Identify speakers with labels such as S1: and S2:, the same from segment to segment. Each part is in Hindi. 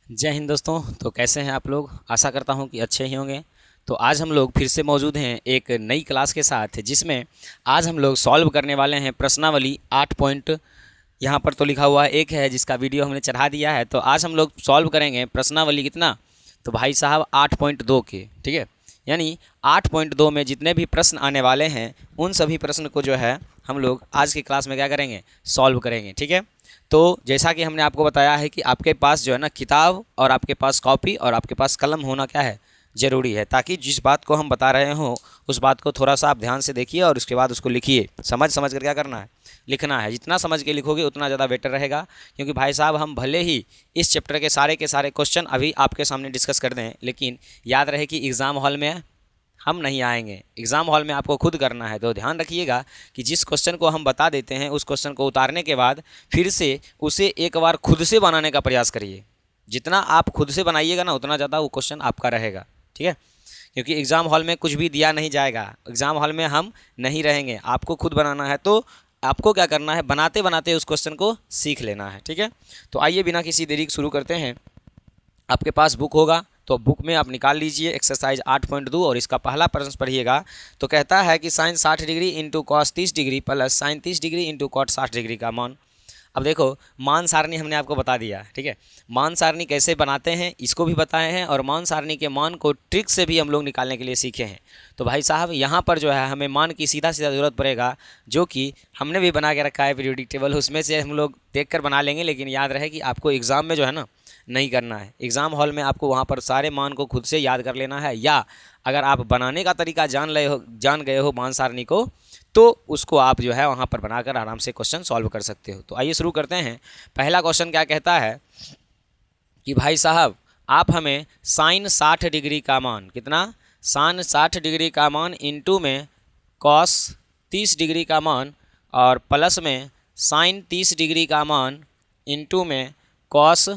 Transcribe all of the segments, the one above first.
S1: जय हिंद दोस्तों। तो कैसे हैं आप लोग? आशा करता हूं कि अच्छे ही होंगे। तो आज हम लोग फिर से मौजूद हैं एक नई क्लास के साथ, जिसमें आज हम लोग सॉल्व करने वाले हैं प्रश्नावली 8 पॉइंट। यहाँ पर तो लिखा हुआ है एक है, जिसका वीडियो हमने चढ़ा दिया है। तो आज हम लोग सॉल्व करेंगे प्रश्नावली कितना, तो भाई साहब 8.2 के, ठीक है। यानी 8.2 में जितने भी प्रश्न आने वाले हैं उन सभी प्रश्न को जो है हम लोग आज की क्लास में क्या करेंगे, सॉल्व करेंगे, ठीक है। तो जैसा कि हमने आपको बताया है कि आपके पास जो है ना किताब और आपके पास कॉपी और आपके पास कलम होना क्या है, ज़रूरी है, ताकि जिस बात को हम बता रहे हों उस बात को थोड़ा सा आप ध्यान से देखिए और उसके बाद उसको लिखिए। समझ समझ कर क्या करना है, लिखना है। जितना समझ के लिखोगे उतना ज़्यादा बेटर रहेगा, क्योंकि भाई साहब हम भले ही इस चैप्टर के सारे क्वेश्चन अभी आपके सामने डिस्कस कर दें, लेकिन याद रहे कि एग्ज़ाम हॉल में हम नहीं आएंगे। एग्ज़ाम हॉल में आपको खुद करना है। तो ध्यान रखिएगा कि जिस क्वेश्चन को हम बता देते हैं उस क्वेश्चन को उतारने के बाद फिर से उसे एक बार खुद से बनाने का प्रयास करिए। जितना आप खुद से बनाइएगा ना उतना ज़्यादा वो क्वेश्चन आपका रहेगा, ठीक है। क्योंकि एग्ज़ाम हॉल में कुछ भी दिया नहीं जाएगा, एग्ज़ाम हॉल में हम नहीं रहेंगे, आपको खुद बनाना है। तो आपको क्या करना है, बनाते बनाते उस क्वेश्चन को सीख लेना है, ठीक है। तो आइए बिना किसी देरी के शुरू करते हैं। आपके पास बुक होगा तो बुक में आप निकाल लीजिए एक्सरसाइज 8.2 और इसका पहला प्रश्न पढ़िएगा। तो कहता है कि sine 60 degree into cos 30 degree plus sine 30 degree into cot 60 degree का मान। अब देखो, मान सारणी हमने आपको बता दिया, ठीक है। मान सारणी कैसे बनाते हैं इसको भी बताए हैं, और मान सारणी के मान को ट्रिक से भी हम लोग निकालने के लिए सीखे हैं। तो भाई साहब यहाँ पर जो है हमें मान की सीधा सीधा ज़रूरत पड़ेगा, जो कि हमने भी बना के रखा है पीरियोडिक टेबल, उसमें से हम लोग देख कर बना लेंगे। लेकिन याद रहे कि आपको एग्ज़ाम में जो है ना नहीं करना है। एग्ज़ाम हॉल में आपको वहाँ पर सारे मान को खुद से याद कर लेना है, या अगर आप बनाने का तरीका जान गए हो मान सारणी को, तो उसको आप जो है वहाँ पर बनाकर आराम से क्वेश्चन सॉल्व कर सकते हो। तो आइए शुरू करते हैं। पहला क्वेश्चन क्या कहता है कि भाई साहब आप हमें साइन 60 डिग्री का मान, कितना, साइन 60 डिग्री का मान इंटू में कॉस 30 डिग्री का मान और प्लस में साइन 30 डिग्री का मान इंटू में कॉस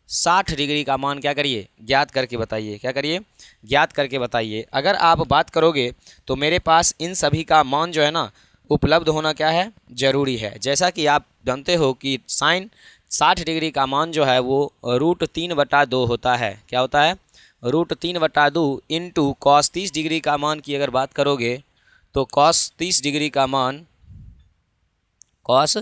S1: 60 डिग्री का मान क्या करिए, ज्ञात करके बताइए। क्या करिए, ज्ञात करके बताइए। अगर आप बात करोगे तो मेरे पास इन सभी का मान जो है ना उपलब्ध होना क्या है, ज़रूरी है। जैसा कि आप जानते हो कि साइन 60 डिग्री का मान जो है वो √3/2 होता है। क्या होता है, √3/2 इंटू कॉस 30 डिग्री का मान की अगर बात करोगे तो कॉस 30 डिग्री का मान, कॉस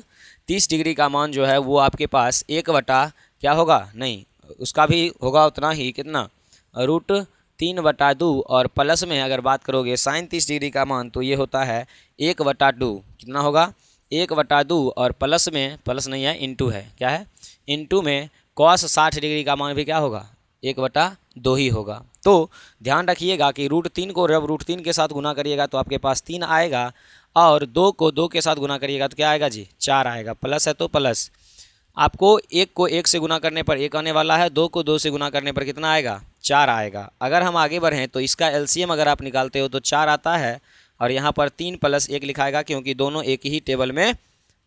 S1: 30 डिग्री का मान जो है वो आपके पास 1 क्या होगा, नहीं उसका भी होगा उतना ही, कितना, √3/2, और प्लस में अगर बात करोगे साइन 30 डिग्री का मान तो ये होता है 1/2। कितना होगा, 1/2, और प्लस में, प्लस नहीं है इंटू है, क्या है, इंटू में कॉस 60 डिग्री का मान भी क्या होगा, 1/2 ही होगा। तो ध्यान रखिएगा कि √3 को जब √3 के साथ गुना करिएगा तो आपके पास 3 आएगा, और 2 को 2 के साथ गुना करिएगा तो क्या आएगा जी, 4 आएगा। प्लस है तो प्लस, आपको 1 को 1 से गुना करने पर 1 आने वाला है, 2 को 2 से गुना करने पर कितना आएगा, 4 आएगा। अगर हम आगे बढ़ें तो इसका एलसीएम अगर आप निकालते हो तो 4 आता है, और यहाँ पर 3 + 1 लिखाएगा, क्योंकि दोनों एक ही टेबल में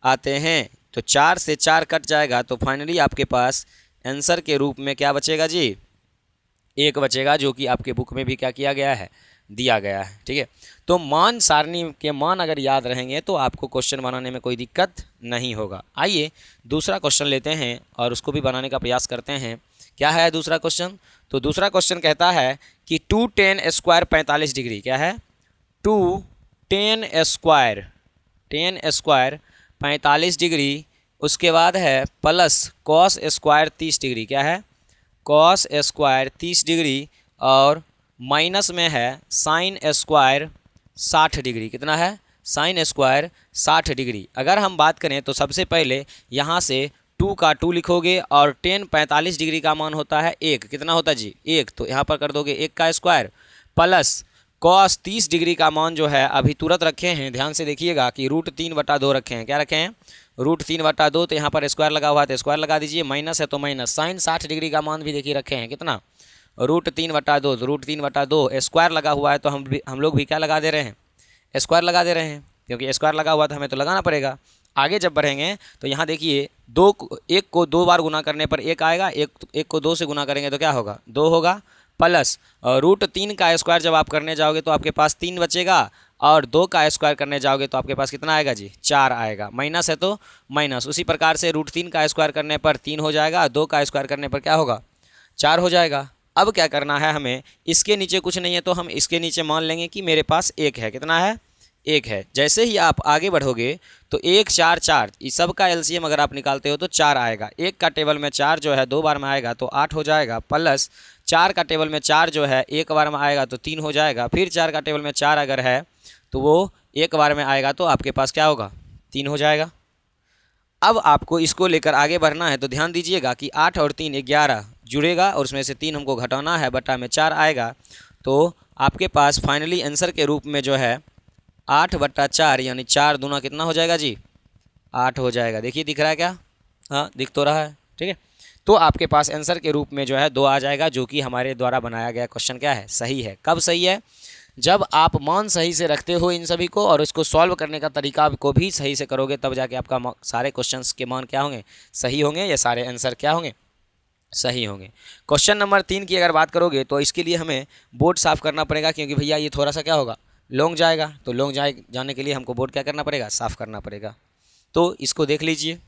S1: आते हैं। तो 4 से 4 कट जाएगा, तो फाइनली आपके पास आंसर के रूप में क्या बचेगा जी, 1 बचेगा, जो कि आपके बुक में भी क्या किया गया है, दिया गया है, ठीक है। तो मान सारणी के मान अगर याद रहेंगे तो आपको क्वेश्चन बनाने में कोई दिक्कत नहीं होगा। आइए दूसरा क्वेश्चन लेते हैं और उसको भी बनाने का प्रयास करते हैं। क्या है दूसरा क्वेश्चन, तो दूसरा क्वेश्चन कहता है कि 2tan² 45 डिग्री, क्या है, 2tan² 45 डिग्री, उसके बाद है प्लस cos² 30 डिग्री, क्या है, cos² 30 डिग्री, और माइनस में है sin² 60 डिग्री, कितना है, sin² 60 डिग्री। अगर हम बात करें तो सबसे पहले यहाँ से 2 का 2 लिखोगे, और tan 45 डिग्री का मान होता है 1, कितना होता है जी, 1, तो यहाँ पर कर दोगे 1 का स्क्वायर, प्लस cos 30 डिग्री का मान जो है अभी तुरंत रखे हैं, ध्यान से देखिएगा कि √3/2 रखे हैं। क्या रखे हैं, √3/2, तो यहाँ पर स्क्वायर लगा हुआ है तो स्क्वायर लगा दीजिए, माइनस है तो माइनस। साइन 60 डिग्री का मान भी देखिए रखे हैं, कितना, √3/2, तो √3/2 स्क्वायर लगा हुआ है तो हम लोग भी क्या लगा दे रहे हैं, स्क्वायर लगा दे रहे हैं, क्योंकि स्क्वायर लगा हुआ तो हमें तो लगाना पड़ेगा। आगे जब बढ़ेंगे तो यहाँ देखिए 1 को 2 बार गुना करने पर 1 आएगा, 1 को 2 से गुना करेंगे तो क्या होगा, 2 होगा, प्लस √3 का स्क्वायर जब आप करने जाओगे तो आपके पास 3 बचेगा, और 2 का स्क्वायर करने जाओगे तो आपके पास कितना आएगा जी, 4 आएगा। माइनस है तो माइनस, उसी प्रकार से √3 का स्क्वायर करने पर 3 हो जाएगा, 2 का स्क्वायर करने पर क्या होगा, 4 हो जाएगा। अब क्या करना है हमें, इसके नीचे कुछ नहीं है तो हम इसके नीचे मान लेंगे कि मेरे पास 1 है। कितना है? 1 है। जैसे ही आप आगे बढ़ोगे तो 1 4 4, इस सब का एलसीएम अगर आप निकालते हो तो 4 आएगा। 1 का टेबल में 4 जो है 2 बार में आएगा तो 8 हो जाएगा, प्लस 4 का टेबल में 4 जो है 1 बार में आएगा तो 3 हो जाएगा। फिर 4 का टेबल में 4 अगर है तो वो 1 बार में आएगा तो आपके पास क्या होगा? 3 हो जाएगा। अब आपको इसको लेकर आगे बढ़ना है तो ध्यान दीजिएगा कि 8 और 3 11 जुड़ेगा और उसमें से 3 हमको घटाना है, बटा में 4 आएगा। तो आपके पास फाइनली आंसर के रूप में जो है 8/4 यानी 4 दूना कितना हो जाएगा जी? 8 हो जाएगा। देखिए दिख रहा है क्या? हाँ दिख तो रहा है, ठीक है। तो आपके पास आंसर के रूप में जो है 2 आ जाएगा, जो कि हमारे द्वारा बनाया गया क्वेश्चन क्या है? सही है। कब सही है? जब आप मान सही से रखते हो इन सभी को और इसको सॉल्व करने का तरीका को भी सही से करोगे, तब जाके आपका सारे क्वेश्चंस के मान क्या होंगे? सही होंगे, या सारे आंसर क्या होंगे? सही होंगे। क्वेश्चन नंबर 3 की अगर बात करोगे तो इसके लिए हमें बोर्ड साफ़ करना पड़ेगा, क्योंकि भैया ये थोड़ा सा क्या होगा? लॉन्ग जाएगा। तो लॉन्ग जाने के लिए हमको बोर्ड क्या करना पड़ेगा? साफ़ करना पड़ेगा। तो इसको देख लीजिए।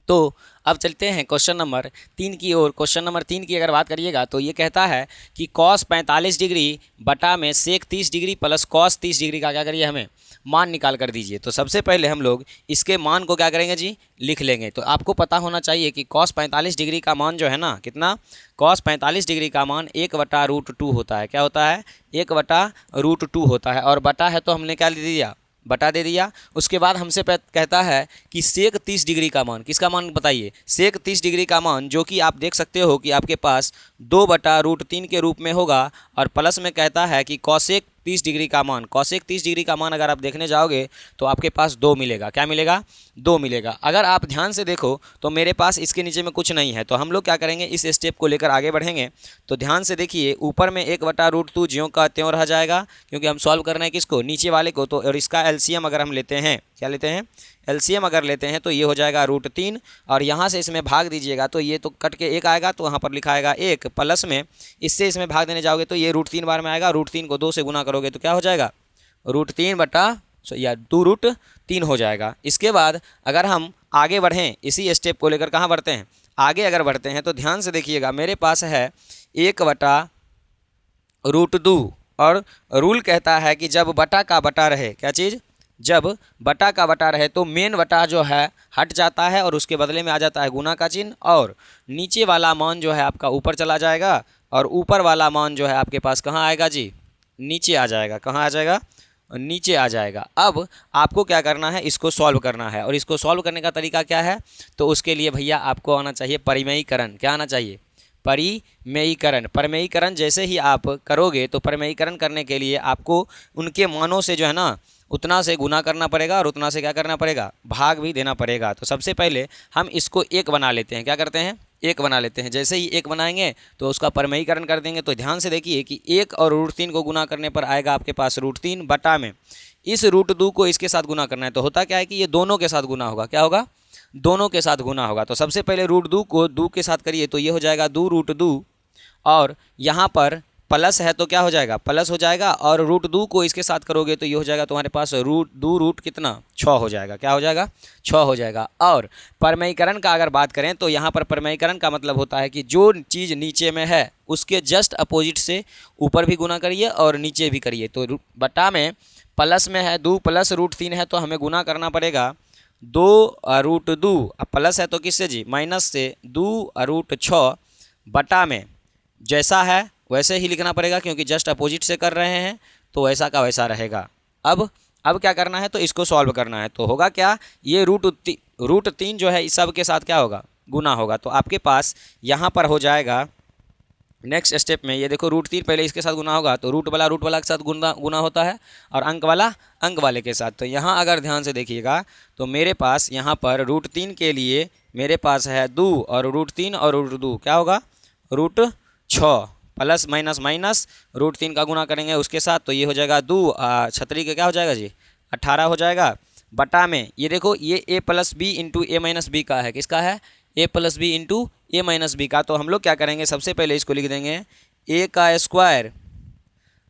S1: तो अब चलते हैं क्वेश्चन नंबर 3 की ओर। क्वेश्चन नंबर 3 की अगर बात करिएगा तो ये कहता है कि कॉस 45 डिग्री बटा में sec 30 degree plus cos 30 degree का क्या करिए? हमें मान निकाल कर दीजिए। तो सबसे पहले हम लोग इसके मान को क्या करेंगे जी? लिख लेंगे। तो आपको पता होना चाहिए कि कॉस 45 डिग्री का मान जो है ना, कितना? कॉस 45 डिग्री का मान 1/√2 होता है। क्या होता है? 1/√2 होता है। और बटा है तो हमने क्या ले दिया? बटा दे दिया। उसके बाद हमसे कहता है कि सेक 30 डिग्री का मान, किसका मान बताइए? सेक 30 डिग्री का मान, जो कि आप देख सकते हो कि आपके पास 2/√3 के रूप में होगा। और प्लस में कहता है कि कॉसेक 30 डिग्री का मान, कॉसेक 30 डिग्री का मान अगर आप देखने जाओगे तो आपके पास 2 मिलेगा। क्या मिलेगा? 2 मिलेगा। अगर आप ध्यान से देखो तो मेरे पास इसके नीचे में कुछ नहीं है, तो हम लोग क्या करेंगे? इस स्टेप को लेकर आगे बढ़ेंगे। तो ध्यान से देखिए, ऊपर में 1/√2 ज्यों का त्यों रह जाएगा, क्योंकि हम सॉल्व कर रहे हैं किसको? नीचे वाले को। तो और इसका एलसीएम अगर हम लेते हैं, क्या लेते हैं? एलसीएम अगर लेते हैं तो ये हो जाएगा √3, और यहाँ से इसमें भाग दीजिएगा तो ये तो कट के 1 आएगा, तो वहाँ पर लिखा आएगा 1, प्लस में इससे इसमें भाग देने जाओगे तो ये √3 बार में आएगा। √3 को 2 से गुना करोगे तो क्या हो जाएगा? √3 हो जाएगा। इसके बाद अगर हम आगे बढ़ें, इसी स्टेप को लेकर कहाँ बढ़ते हैं? आगे अगर बढ़ते हैं तो ध्यान से देखिएगा, मेरे पास है 1/√2, और रूल कहता है कि जब बटा का बटा रहे, क्या चीज़? जब बटा का बटा रहे तो मेन बटा जो है हट जाता है और उसके बदले में आ जाता है गुना का चिन्ह, और नीचे वाला मान जो है आपका ऊपर चला जाएगा, और ऊपर वाला मान जो है आपके पास कहाँ आएगा जी? नीचे आ जाएगा। कहाँ आ जाएगा? नीचे आ जाएगा। अब आपको क्या करना है? इसको सॉल्व करना है। और इसको सॉल्व करने का तरीका क्या है? तो उसके लिए भैया आपको आना चाहिए परिमेयीकरण। क्या आना चाहिए? परिमेयीकरण। परिमेयीकरण जैसे ही आप करोगे तो परिमेयीकरण करने के लिए आपको उनके मानों से जो है ना उतना से गुना करना पड़ेगा, और उतना से क्या करना पड़ेगा? भाग भी देना पड़ेगा। तो सबसे पहले हम इसको 1 बना लेते हैं। क्या करते हैं? 1 बना लेते हैं। जैसे ही 1 बनाएंगे तो उसका परिमेयीकरण कर देंगे। तो ध्यान से देखिए कि 1 और √3 को गुना करने पर आएगा आपके पास √3, बटा में इस √2 को इसके साथ गुना करना है। तो होता क्या है कि ये दोनों के साथ गुना होगा। क्या होगा? दोनों के साथ गुना होगा। तो सबसे पहले √2 को 2 के साथ करिए तो ये हो जाएगा 2√2, और यहाँ पर प्लस है तो क्या हो जाएगा? प्लस हो जाएगा। और √2 को इसके साथ करोगे तो ये हो जाएगा तुम्हारे पास √2 कितना? 6 हो जाएगा। क्या हो जाएगा? 6 हो जाएगा। और परिमेयीकरण का अगर बात करें तो यहाँ पर परिमेयीकरण का मतलब होता है कि जो चीज़ नीचे में है उसके जस्ट अपोजिट से ऊपर भी गुना करिए और नीचे भी करिए। तो बटा में प्लस में है 2 प्लस √3 है तो हमें गुना करना पड़ेगा 2√2, अब प्लस है तो किससे जी? माइनस से 2√6, बटा में जैसा है वैसे ही लिखना पड़ेगा, क्योंकि जस्ट अपोजिट से कर रहे हैं तो वैसा का वैसा रहेगा। अब क्या करना है? तो इसको सॉल्व करना है। तो होगा क्या? ये √3 जो है इस सब के साथ क्या होगा? गुना होगा। तो आपके पास यहाँ पर हो जाएगा नेक्स्ट स्टेप में, ये देखो √3 पहले इसके साथ गुना होगा तो रूट वाला के साथ गुना होता है, और अंक वाले के साथ। तो यहाँ अगर ध्यान से देखिएगा तो मेरे पास यहाँ पर √3 के लिए मेरे पास है 2, और √3 और √2 क्या होगा? √6, प्लस माइनस माइनस √3 का गुना करेंगे उसके साथ तो ये हो जाएगा 2, छतरी का क्या हो जाएगा जी? 18 हो जाएगा। बटा में ये देखो ये a+b इंटू a-b का है। किसका है? a+b इंटू a-b का। तो हम लोग क्या करेंगे? सबसे पहले इसको लिख देंगे a का स्क्वायर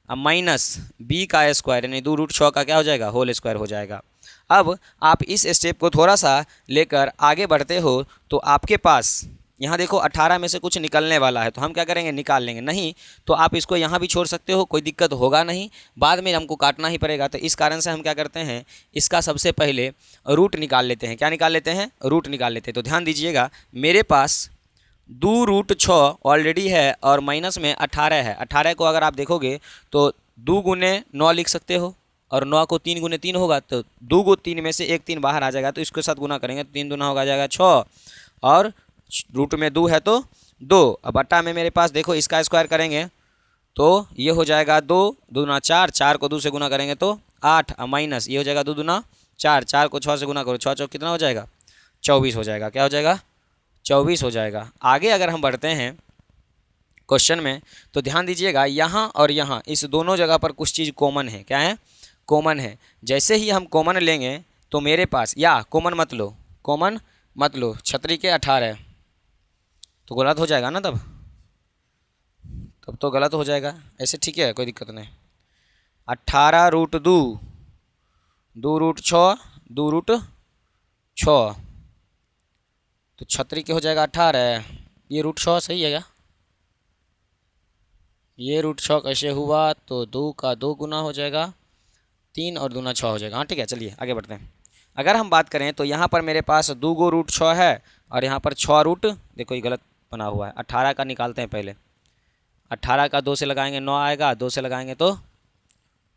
S1: माइनस b का स्क्वायर, यानी 2√6 का क्या हो जाएगा? होल स्क्वायर हो जाएगा। अब आप इस स्टेप को थोड़ा सा लेकर आगे बढ़ते हो तो आपके पास यहाँ देखो 18 में से कुछ निकलने वाला है तो हम क्या करेंगे, निकाल लेंगे। नहीं तो आप इसको यहाँ भी छोड़ सकते हो, कोई दिक्कत होगा नहीं, बाद में हमको काटना ही पड़ेगा। तो इस कारण से हम क्या करते हैं, इसका सबसे पहले रूट निकाल लेते हैं। क्या निकाल लेते हैं, रूट निकाल लेते हैं। तो ध्यान दीजिएगा, मेरे पास 2√6 ऑलरेडी है और माइनस में 18 है। 18 को अगर आप देखोगे तो 2 गुने 9 लिख सकते हो, और 9 को 3 गुने 3 होगा, तो 2 को 3 में से एक 3 बाहर आ जाएगा, तो इसके साथ गुना करेंगे तो 3 दूना होगा जाएगा 6, और रूट में 2 है तो 2। अब बट्टा में मेरे पास देखो इसका स्क्वायर करेंगे तो ये हो जाएगा 2 दूना 4, 4 को 2 से गुना करेंगे तो 8, माइनस ये हो जाएगा 2 दूना 4, 4 को 6 से गुना करो, 6 चौक कितना हो जाएगा, 24 हो जाएगा। क्या हो जाएगा, 24 हो जाएगा। आगे अगर हम बढ़ते हैं क्वेश्चन में तो ध्यान दीजिएगा, यहाँ और यहाँ इस दोनों जगह पर कुछ चीज़ कॉमन है। क्या है, कॉमन है। जैसे ही हम कॉमन लेंगे तो मेरे पास, या कॉमन मत लो, कॉमन मत लो, छतरी के 18 तो गलत हो जाएगा ना, तब तो गलत हो जाएगा। ऐसे ठीक है, कोई दिक्कत नहीं। 18√2, 2√6, 2√6 तो छतरी के हो जाएगा 18। ये √6 सही है क्या, ये √6 कैसे हुआ, तो 2 का 2 गुना हो जाएगा 3 और दूना 6 हो जाएगा। हाँ ठीक है, चलिए आगे बढ़ते हैं। अगर हम बात करें तो यहाँ पर मेरे पास 2 गो √6 है और यहाँ पर 6 रूट, देखो ये गलत बना हुआ है। 18 का निकालते हैं पहले, 18 का 2 से लगाएंगे 9 आएगा, 2 से लगाएंगे तो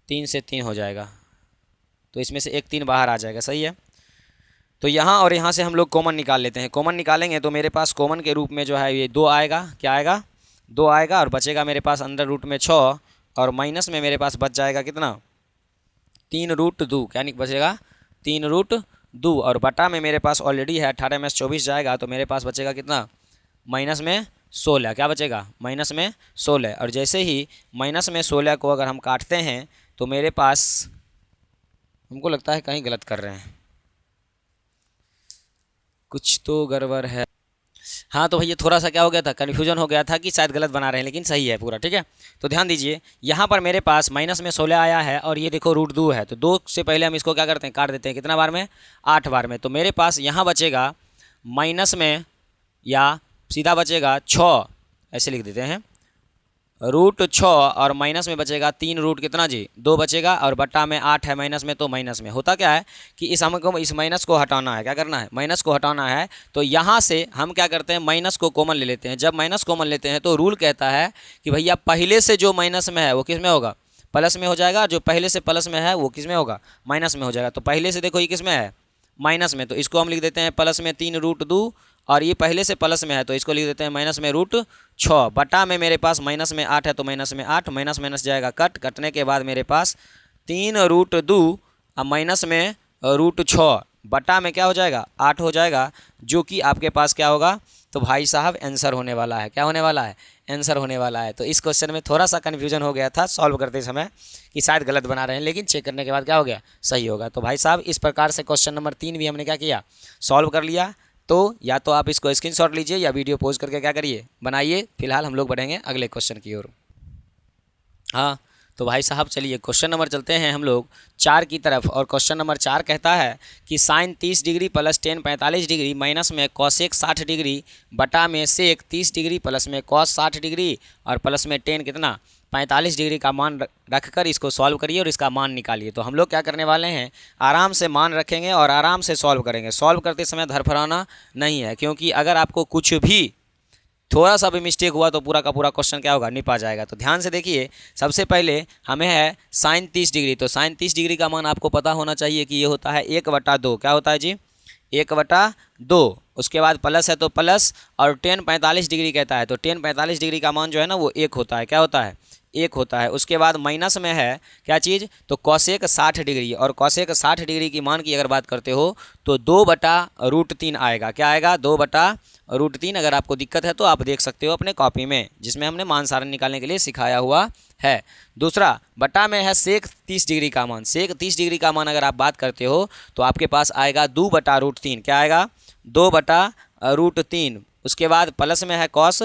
S1: 3 से 3 हो जाएगा, तो इसमें से एक 3 बाहर आ जाएगा, सही है। तो यहाँ और यहाँ से हम लोग कॉमन निकाल लेते हैं। कॉमन निकालेंगे तो मेरे पास कॉमन के रूप में जो है ये 2 आएगा। क्या आएगा, 2 आएगा, और बचेगा मेरे पास अंडर रूट में 6, और माइनस में मेरे पास बच जाएगा कितना, 3√2। क्या नहीं बचेगा, 3√2, और बटा में मेरे पास ऑलरेडी है 18 में 24 जाएगा, तो मेरे पास बचेगा कितना, माइनस में 16। क्या बचेगा, माइनस में 16। और जैसे ही माइनस में 16 को अगर हम काटते हैं तो मेरे पास, हमको लगता है कहीं गलत कर रहे हैं, कुछ तो गड़बड़ है। हाँ तो भैया थोड़ा सा क्या हो गया था, कन्फ्यूजन हो गया था कि शायद गलत बना रहे हैं, लेकिन सही है पूरा, ठीक है। तो ध्यान दीजिए, यहाँ पर मेरे पास माइनस में 16 आया है और ये देखो √2 है, तो 2 से पहले हम इसको क्या करते हैं, काट देते हैं। कितना बार में, 8 बार में। तो मेरे पास यहाँ बचेगा माइनस में, या सीधा बचेगा 6, ऐसे लिख देते हैं, √6, और माइनस में बचेगा 3 रूट कितना जी, 2 बचेगा, और बट्टा में 8 है माइनस में, तो माइनस में होता क्या है कि इस हमको इस माइनस को हटाना है। क्या करना है, माइनस को हटाना है। तो यहाँ से हम क्या करते हैं, माइनस को कॉमन ले लेते हैं। जब माइनस कॉमन लेते हैं तो रूल कहता है कि भैया पहले से जो माइनस में है वो किस में होगा, प्लस में हो जाएगा, जो पहले से प्लस में है वो किस में होगा, माइनस में हो जाएगा। तो पहले से देखो ये किस में है, माइनस में, तो इसको हम लिख देते हैं प्लस में 3√2, और ये पहले से प्लस में है तो इसको लिख देते हैं माइनस में √6। बटा में मेरे पास माइनस में 8 है तो माइनस में 8, माइनस माइनस जाएगा कट, कटने के बाद मेरे पास 3√2 और माइनस में √6, बटा में क्या हो जाएगा, 8 हो जाएगा, जो कि आपके पास क्या होगा, तो भाई साहब आंसर होने वाला है। क्या होने वाला है, आंसर होने वाला है। तो इस क्वेश्चन में थोड़ा सा कन्फ्यूजन हो गया था सॉल्व करते समय कि शायद गलत बना रहे हैं, लेकिन चेक करने के बाद क्या हो गया, सही होगा। तो भाई साहब इस प्रकार से क्वेश्चन नंबर 3 भी हमने क्या किया, सॉल्व कर लिया। तो या तो आप इसको स्क्रीनशॉट लीजिए या वीडियो पॉज करके क्या करिए, बनाइए। फिलहाल हम लोग बढ़ेंगे अगले क्वेश्चन की ओर। हाँ तो भाई साहब चलिए क्वेश्चन नंबर चलते हैं हम लोग 4 की तरफ। और क्वेश्चन नंबर 4 कहता है कि sine 30 degree plus tan 45 degree minus में कॉसेक 60 डिग्री बटा में सेक 30 डिग्री प्लस में कॉस 60 डिग्री और प्लस में टेन कितना 45 डिग्री का मान रखकर इसको सॉल्व करिए और इसका मान निकालिए। तो हम लोग क्या करने वाले हैं, आराम से मान रखेंगे और आराम से सॉल्व करेंगे। सॉल्व करते समय धरफराना नहीं है, क्योंकि अगर आपको कुछ भी थोड़ा सा भी मिस्टेक हुआ तो पूरा का पूरा क्वेश्चन क्या होगा, निपा जाएगा। तो ध्यान से देखिए, सबसे पहले हमें है साइन 30 डिग्री। तो साइन 30 डिग्री का मान आपको पता होना चाहिए कि ये होता है 1/2। क्या होता है जी, 1/2। उसके बाद प्लस है तो प्लस, और टेन 45 डिग्री कहता है तो टेन 45 डिग्री का मान जो है ना वो 1 होता है। क्या होता है, 1 होता है। उसके बाद माइनस में है क्या चीज़, तो कॉसेक 60 डिग्री, और कॉसेक 60 डिग्री की मान की अगर बात करते हो तो 2/√3 आएगा। क्या आएगा, 2/√3। अगर आपको दिक्कत है तो आप देख सकते हो अपने कॉपी में, जिसमें हमने मान सारण निकालने के लिए सिखाया हुआ है। दूसरा बटा में है सेक 30 डिग्री का मान। सेक 30 डिग्री का मान अगर आप बात करते हो तो आपके पास आएगा 2/√3। क्या आएगा, 2/√3। उसके बाद प्लस में है कॉस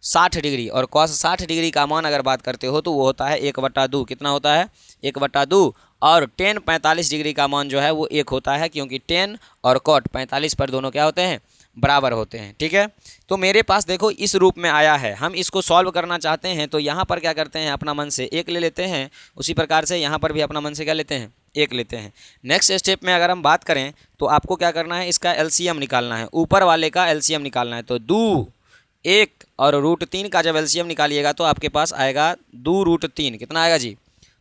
S1: 60 डिग्री, और कॉस 60 डिग्री का मान अगर बात करते हो तो वो होता है 1/2। कितना होता है, 1/2। और टेन 45 डिग्री का मान जो है वो 1 होता है, क्योंकि टेन और कॉट 45 पर दोनों क्या होते हैं, बराबर होते हैं। ठीक है, तो मेरे पास देखो इस रूप में आया है, हम इसको सॉल्व करना चाहते हैं तो यहाँ पर क्या करते हैं, अपना मन से एक ले लेते हैं, उसी प्रकार से यहाँ पर भी अपना मन से क्या लेते हैं, एक लेते हैं। नेक्स्ट स्टेप में अगर हम बात करें तो आपको क्या करना है, इसका एलसीएम निकालना है, ऊपर वाले का एलसीएम निकालना है। तो 2 1 और √3 का जब एलसीएम निकालिएगा तो आपके पास आएगा 2√3, कितना आएगा जी,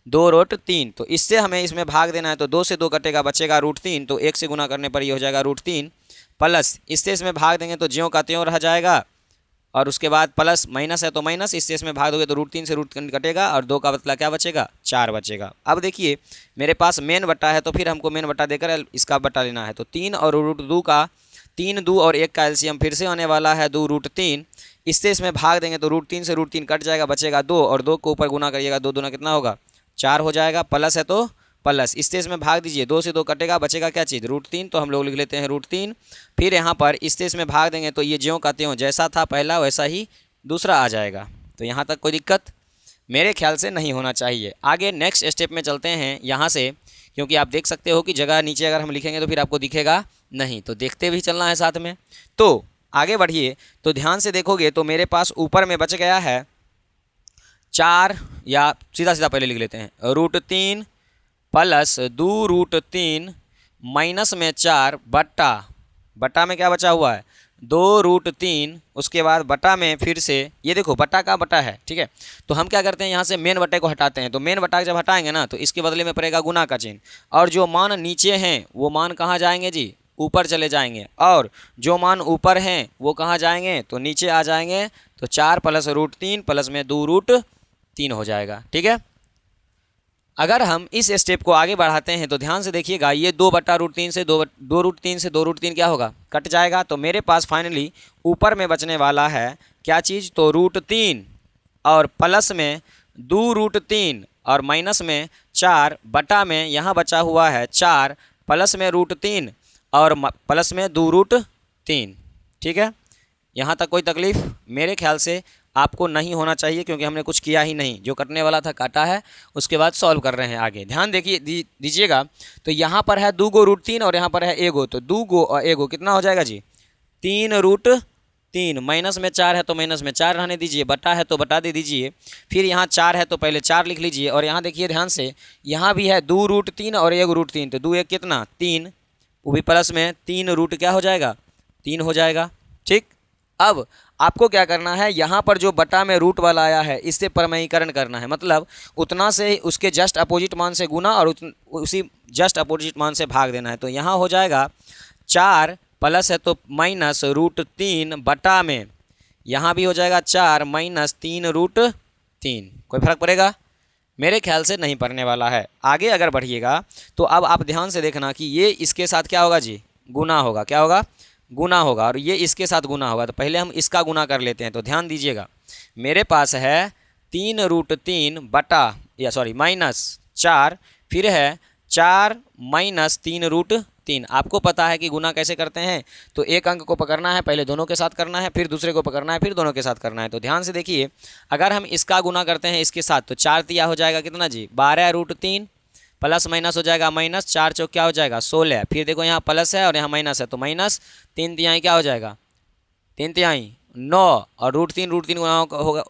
S1: 2√3। तो इससे हमें इसमें भाग देना है, तो 2 से 2 कटेगा, बचेगा √3, तो 1 से गुना करने पर ये हो जाएगा √3, प्लस इससे इसमें भाग देंगे तो ज्यों का त्यों रह जाएगा, और उसके बाद प्लस माइनस है तो माइनस, इससे इसमें भाग दोगे तो √3 से √3 कटेगा, और 2 का बदला क्या बचेगा, 4 बचेगा। अब देखिए मेरे पास मेन बट्टा है तो फिर हमको मेन बट्टा देकर इसका बट्टा लेना है। तो 3 और √2 का 3 2 और 1 का एलसीएम फिर से होने वाला है 2√3, इससे इसमें भाग देंगे तो √3 से √3 कट जाएगा, बचेगा 2, और 2 को ऊपर गुना करिएगा, 2 दूना कितना होगा, 4 हो जाएगा, प्लस है तो प्लस, इससे इसमें भाग दीजिए, 2 से 2 कटेगा, बचेगा क्या चीज़, √3, तो हम लोग लिख लेते हैं √3। फिर यहाँ पर इससे इसमें भाग देंगे तो ये ज्यों का त्यों जैसा था पहला वैसा ही दूसरा आ जाएगा। तो यहाँ तक कोई दिक्कत मेरे ख्याल से नहीं होना चाहिए। आगे नेक्स्ट स्टेप में चलते हैं यहाँ से, क्योंकि आप देख सकते हो कि जगह नीचे अगर हम लिखेंगे तो फिर आपको दिखेगा नहीं, तो देखते भी चलना है साथ में। तो आगे बढ़िए, तो ध्यान से देखोगे तो मेरे पास ऊपर में बच गया है 4, या सीधा सीधा पहले लिख लेते हैं, √3 प्लस 2√3 माइनस में 4 बट्टा में क्या बचा हुआ है, 2√3, उसके बाद बटा में फिर से ये देखो बटा का बटा है। ठीक है, तो हम क्या करते हैं, यहाँ से मेन बटे को हटाते हैं, तो मेन बटा जब हटाएंगे ना तो इसके बदले में पड़ेगा गुना का चिन्ह, और जो मान नीचे हैं वो मान कहाँ जाएंगे जी, ऊपर चले जाएंगे, और जो मान ऊपर हैं वो कहाँ जाएंगे, तो नीचे आ जाएंगे। तो 4 प्लस √3 प्लस में 2√3 हो जाएगा। ठीक है, अगर हम इस स्टेप को आगे बढ़ाते हैं तो ध्यान से देखिएगा, ये 2/√3 से 2√3 से 2√3 क्या होगा, कट जाएगा। तो मेरे पास फाइनली ऊपर में बचने वाला है क्या चीज़, तो √3 और प्लस में 2√3 और माइनस में 4 बटा में यहाँ बचा हुआ है 4 प्लस में √3 और प्लस में 2√3। ठीक है, यहाँ तक कोई तकलीफ़ मेरे ख्याल से आपको नहीं होना चाहिए, क्योंकि हमने कुछ किया ही नहीं, जो कटने वाला था काटा है, उसके बाद सॉल्व कर रहे हैं आगे। ध्यान देखिए दीजिएगा, तो यहाँ पर है 2 √3 और यहाँ पर है 1, तो 2 और 1 कितना हो जाएगा जी, 3√3, माइनस में 4 है तो माइनस में 4 रहने दीजिए, बटा है तो बटा दे दीजिए, फिर यहाँ 4 है तो पहले 4 लिख लीजिए, और यहाँ देखिए ध्यान से, यहाँ भी है 2√3 और 1√3, तो 2 1 कितना 3, वो भी प्लस में 3 क्या हो जाएगा, 3 हो जाएगा। ठीक, अब आपको क्या करना है, यहाँ पर जो बटा में रूट वाला आया है इससे परमयीकरण करना है, मतलब उतना से उसके जस्ट अपोजिट मान से गुना और उसी जस्ट अपोजिट मान से भाग देना है। तो यहाँ हो जाएगा 4 प्लस है तो माइनस √3 बटा में, यहाँ भी हो जाएगा 4 माइनस 3√3। कोई फर्क पड़ेगा, मेरे ख्याल से नहीं पड़ने वाला है। आगे अगर बढ़िएगा तो अब आप ध्यान से देखना कि ये इसके साथ क्या होगा जी, गुना होगा, क्या होगा, गुना होगा, और ये इसके साथ गुना होगा। तो पहले हम इसका गुना कर लेते हैं। तो ध्यान दीजिएगा, मेरे पास है 3√3 बटा या सॉरी माइनस 4, फिर है 4 माइनस 3√3। आपको पता है कि गुना कैसे करते हैं, तो एक अंक को पकड़ना है, पहले दोनों के साथ करना है, फिर दूसरे को पकड़ना है, फिर दोनों के साथ करना है। तो ध्यान से देखिए, अगर हम इसका गुना करते हैं इसके साथ तो 4 तिया हो जाएगा कितना जी, 12√3, प्लस माइनस हो जाएगा माइनस, 4 चौक क्या हो जाएगा 16, फिर देखो यहाँ प्लस है और यहाँ माइनस है तो माइनस 3 तिहाई क्या हो जाएगा, 3 तिहाई 9, और √3 गुना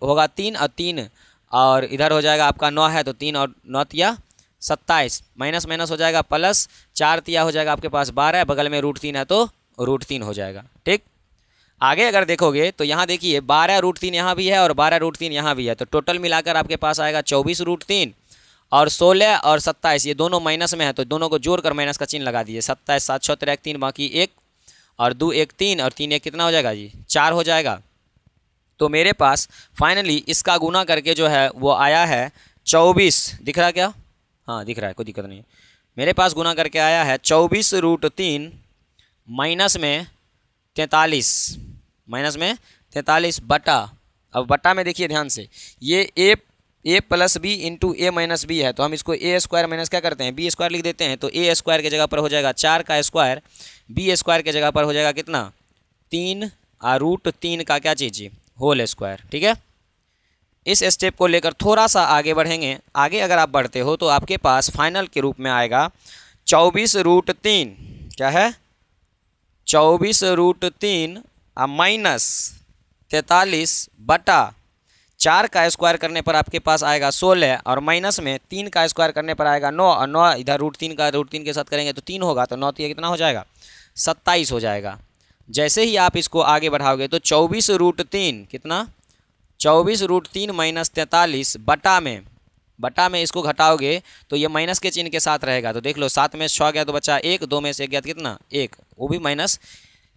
S1: होगा 3 और 3, और इधर हो जाएगा आपका 9 है तो 3 और 9 तिया 27, माइनस माइनस हो जाएगा प्लस, 4 तिया हो जाएगा आपके पास 12, बगल में √3 है तो √3 हो जाएगा। ठीक, आगे अगर देखोगे तो यहाँ देखिए 12√3 यहाँ भी है और 12√3 यहाँ भी है, तो टोटल मिलाकर आपके पास आएगा 24√3, और 16 और 27 ये दोनों माइनस में है तो दोनों को जोड़कर माइनस का चिन्ह लगा दीजिए। 27 7 6 13 3 बाकी 1 और 2 1 3 और 3 1 कितना हो जाएगा जी, 4 हो जाएगा। तो मेरे पास फाइनली इसका गुना करके जो है वो आया है 24, दिख रहा है क्या, हाँ दिख रहा है, कोई दिक्कत नहीं। मेरे पास गुना करके आया है 24√3 माइनस में 43, माइनस में 43 बटा, अब बटा में देखिए ध्यान से, ये ए प्लस बी इंटू ए माइनस बी है, तो हम इसको ए स्क्वायर माइनस क्या करते हैं, बी स्क्वायर लिख देते हैं। तो ए स्क्वायर की जगह पर हो जाएगा 4 का स्क्वायर, बी स्क्वायर की जगह पर हो जाएगा कितना 3 और √3 का क्या चीज़ होल स्क्वायर। ठीक है, इस स्टेप को लेकर थोड़ा सा आगे बढ़ेंगे। आगे अगर आप बढ़ते हो तो आपके पास फाइनल के रूप में आएगा 24√3, क्या है 24√3 माइनस 43 बटा 4 का स्क्वायर करने पर आपके पास आएगा 16 और माइनस में 3 का स्क्वायर करने पर आएगा 9 और 9 इधर √3 के साथ करेंगे तो 3 होगा, तो 9 तो ये कितना हो जाएगा 27 हो जाएगा। जैसे ही आप इसको आगे बढ़ाओगे तो 24√3 कितना 24√3 माइनस 43 बटा में इसको घटाओगे तो ये माइनस के चिन्ह के साथ रहेगा। तो देख लो 7 में 6 गया तो बचा 1, 2 में से 1 गया तो कितना 1, वो भी माइनस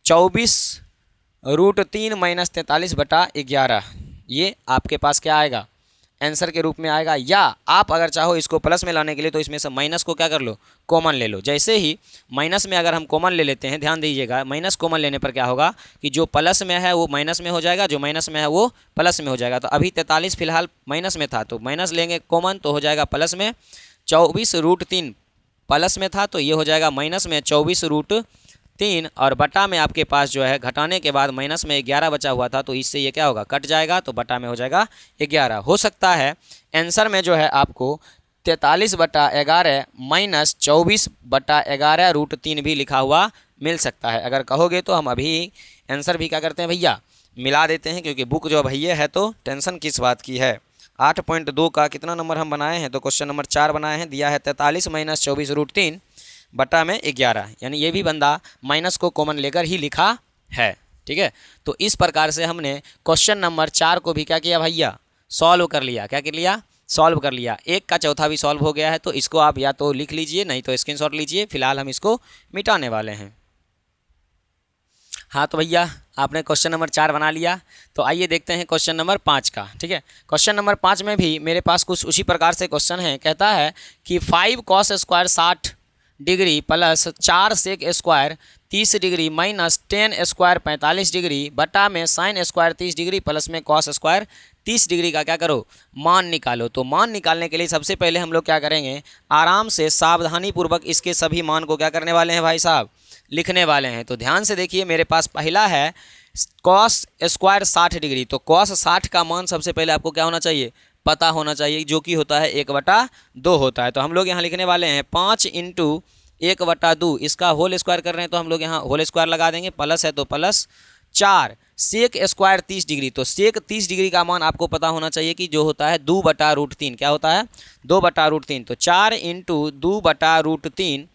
S1: 24√3 माइनस 43 बटा 11 ये आपके पास क्या आएगा आंसर के रूप में आएगा। या आप अगर चाहो इसको प्लस में लाने के लिए तो इसमें से माइनस को क्या कर लो कॉमन ले लो। जैसे ही माइनस में अगर हम कॉमन ले लेते हैं, ध्यान दीजिएगा, माइनस कॉमन लेने पर क्या होगा कि जो प्लस में है वो माइनस में हो जाएगा, जो माइनस में है वो प्लस में हो जाएगा। तो अभी 43 फिलहाल माइनस में था तो माइनस लेंगे कॉमन तो हो जाएगा प्लस में 24√3 प्लस में था तो ये हो जाएगा माइनस में 24√3 और बटा में आपके पास जो है घटाने के बाद माइनस में 11 बचा हुआ था तो इससे ये क्या होगा कट जाएगा, तो बटा में हो जाएगा 11। हो सकता है आंसर में जो है आपको 43 बटा 11 माइनस 24 बटा 11√3 भी लिखा हुआ मिल सकता है। अगर कहोगे तो हम अभी आंसर भी क्या करते हैं भैया मिला देते हैं, क्योंकि बुक जो भैया है तो टेंशन किस बात की है। 8.2 का कितना नंबर हम बनाए हैं तो क्वेश्चन नंबर 4 बनाए हैं, दिया है 43 माइनस 24√3 बटा में 11, यानी ये भी बंदा माइनस को कॉमन लेकर ही लिखा है। ठीक है, तो इस प्रकार से हमने क्वेश्चन नंबर 4 को भी क्या किया भैया सॉल्व कर लिया। क्या कर लिया सॉल्व कर लिया। 1 का चौथा भी सॉल्व हो गया है, तो इसको आप या तो लिख लीजिए नहीं तो स्क्रीनशॉट लीजिए, फिलहाल हम इसको मिटाने वाले हैं। हाँ तो भैया आपने क्वेश्चन नंबर 4 बना लिया, तो आइए देखते हैं क्वेश्चन नंबर 5 का। ठीक है, क्वेश्चन नंबर 5 में भी मेरे पास कुछ उसी प्रकार से क्वेश्चन है। कहता है कि 5 cos square 60 degree plus 4 sec square 30 degree minus 10 square 45 degree बटा में साइन स्क्वायर 30 डिग्री प्लस में कॉस स्क्वायर 30 डिग्री का क्या करो मान निकालो। तो मान निकालने के लिए सबसे पहले हम लोग क्या करेंगे, आराम से सावधानी पूर्वक इसके सभी मान को क्या करने वाले हैं भाई साहब लिखने वाले हैं। तो ध्यान से देखिए, मेरे पास पहला है कॉस स्क्वायर 60 डिग्री, तो कॉस 60 का मान सबसे पहले आपको क्या होना चाहिए पता होना चाहिए, जो कि होता है 1/2 होता है। तो हम लोग यहाँ लिखने वाले हैं 5 × 1/2, इसका होल स्क्वायर कर रहे हैं तो हम लोग यहाँ होल स्क्वायर लगा देंगे, प्लस है तो प्लस 4 सेक स्क्वायर 30 डिग्री, तो सेक 30 डिग्री का मान आपको पता होना चाहिए कि जो होता है 2/√3, क्या होता है 2/√3, तो 4 × 2/√3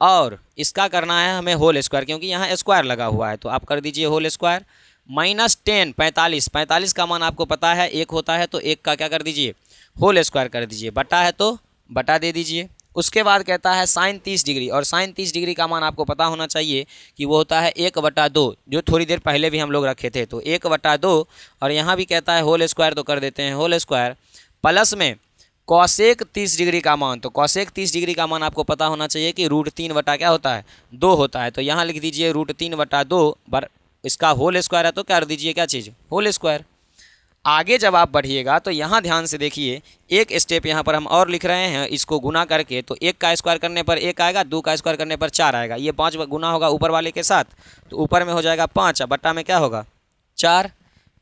S1: और इसका करना है हमें होल स्क्वायर, क्योंकि यहाँ स्क्वायर लगा हुआ है तो आप कर दीजिए होल स्क्वायर माइनस 10 45 का मान आपको पता है 1 होता है, तो 1 का क्या कर दीजिए होल स्क्वायर कर दीजिए, बटा है तो बटा दे दीजिए। उसके बाद कहता है साइन 30 डिग्री, और साइन 30 डिग्री का मान आपको पता होना चाहिए कि वो होता है 1/2, जो थोड़ी देर पहले भी हम लोग रखे थे, तो 1/2 और यहाँ भी कहता है होल स्क्वायर तो कर देते हैं होल स्क्वायर प्लस में कॉसेक 30 डिग्री का मान, तो कॉसेक 30 डिग्री का मान आपको पता होना चाहिए कि √3 बटा क्या होता है 2 होता है, तो यहाँ लिख दीजिए √3/2 इसका होल स्क्वायर है तो कर दीजिए क्या चीज़ होल स्क्वायर। आगे जब आप बढ़िएगा तो यहाँ ध्यान से देखिए, एक स्टेप यहाँ पर हम और लिख रहे हैं इसको गुना करके, तो 1 का स्क्वायर करने पर 1 आएगा, 2 का स्क्वायर करने पर 4 आएगा, ये 5 गुना होगा ऊपर वाले के साथ, तो ऊपर में हो जाएगा 5 बट्टा में क्या होगा 4,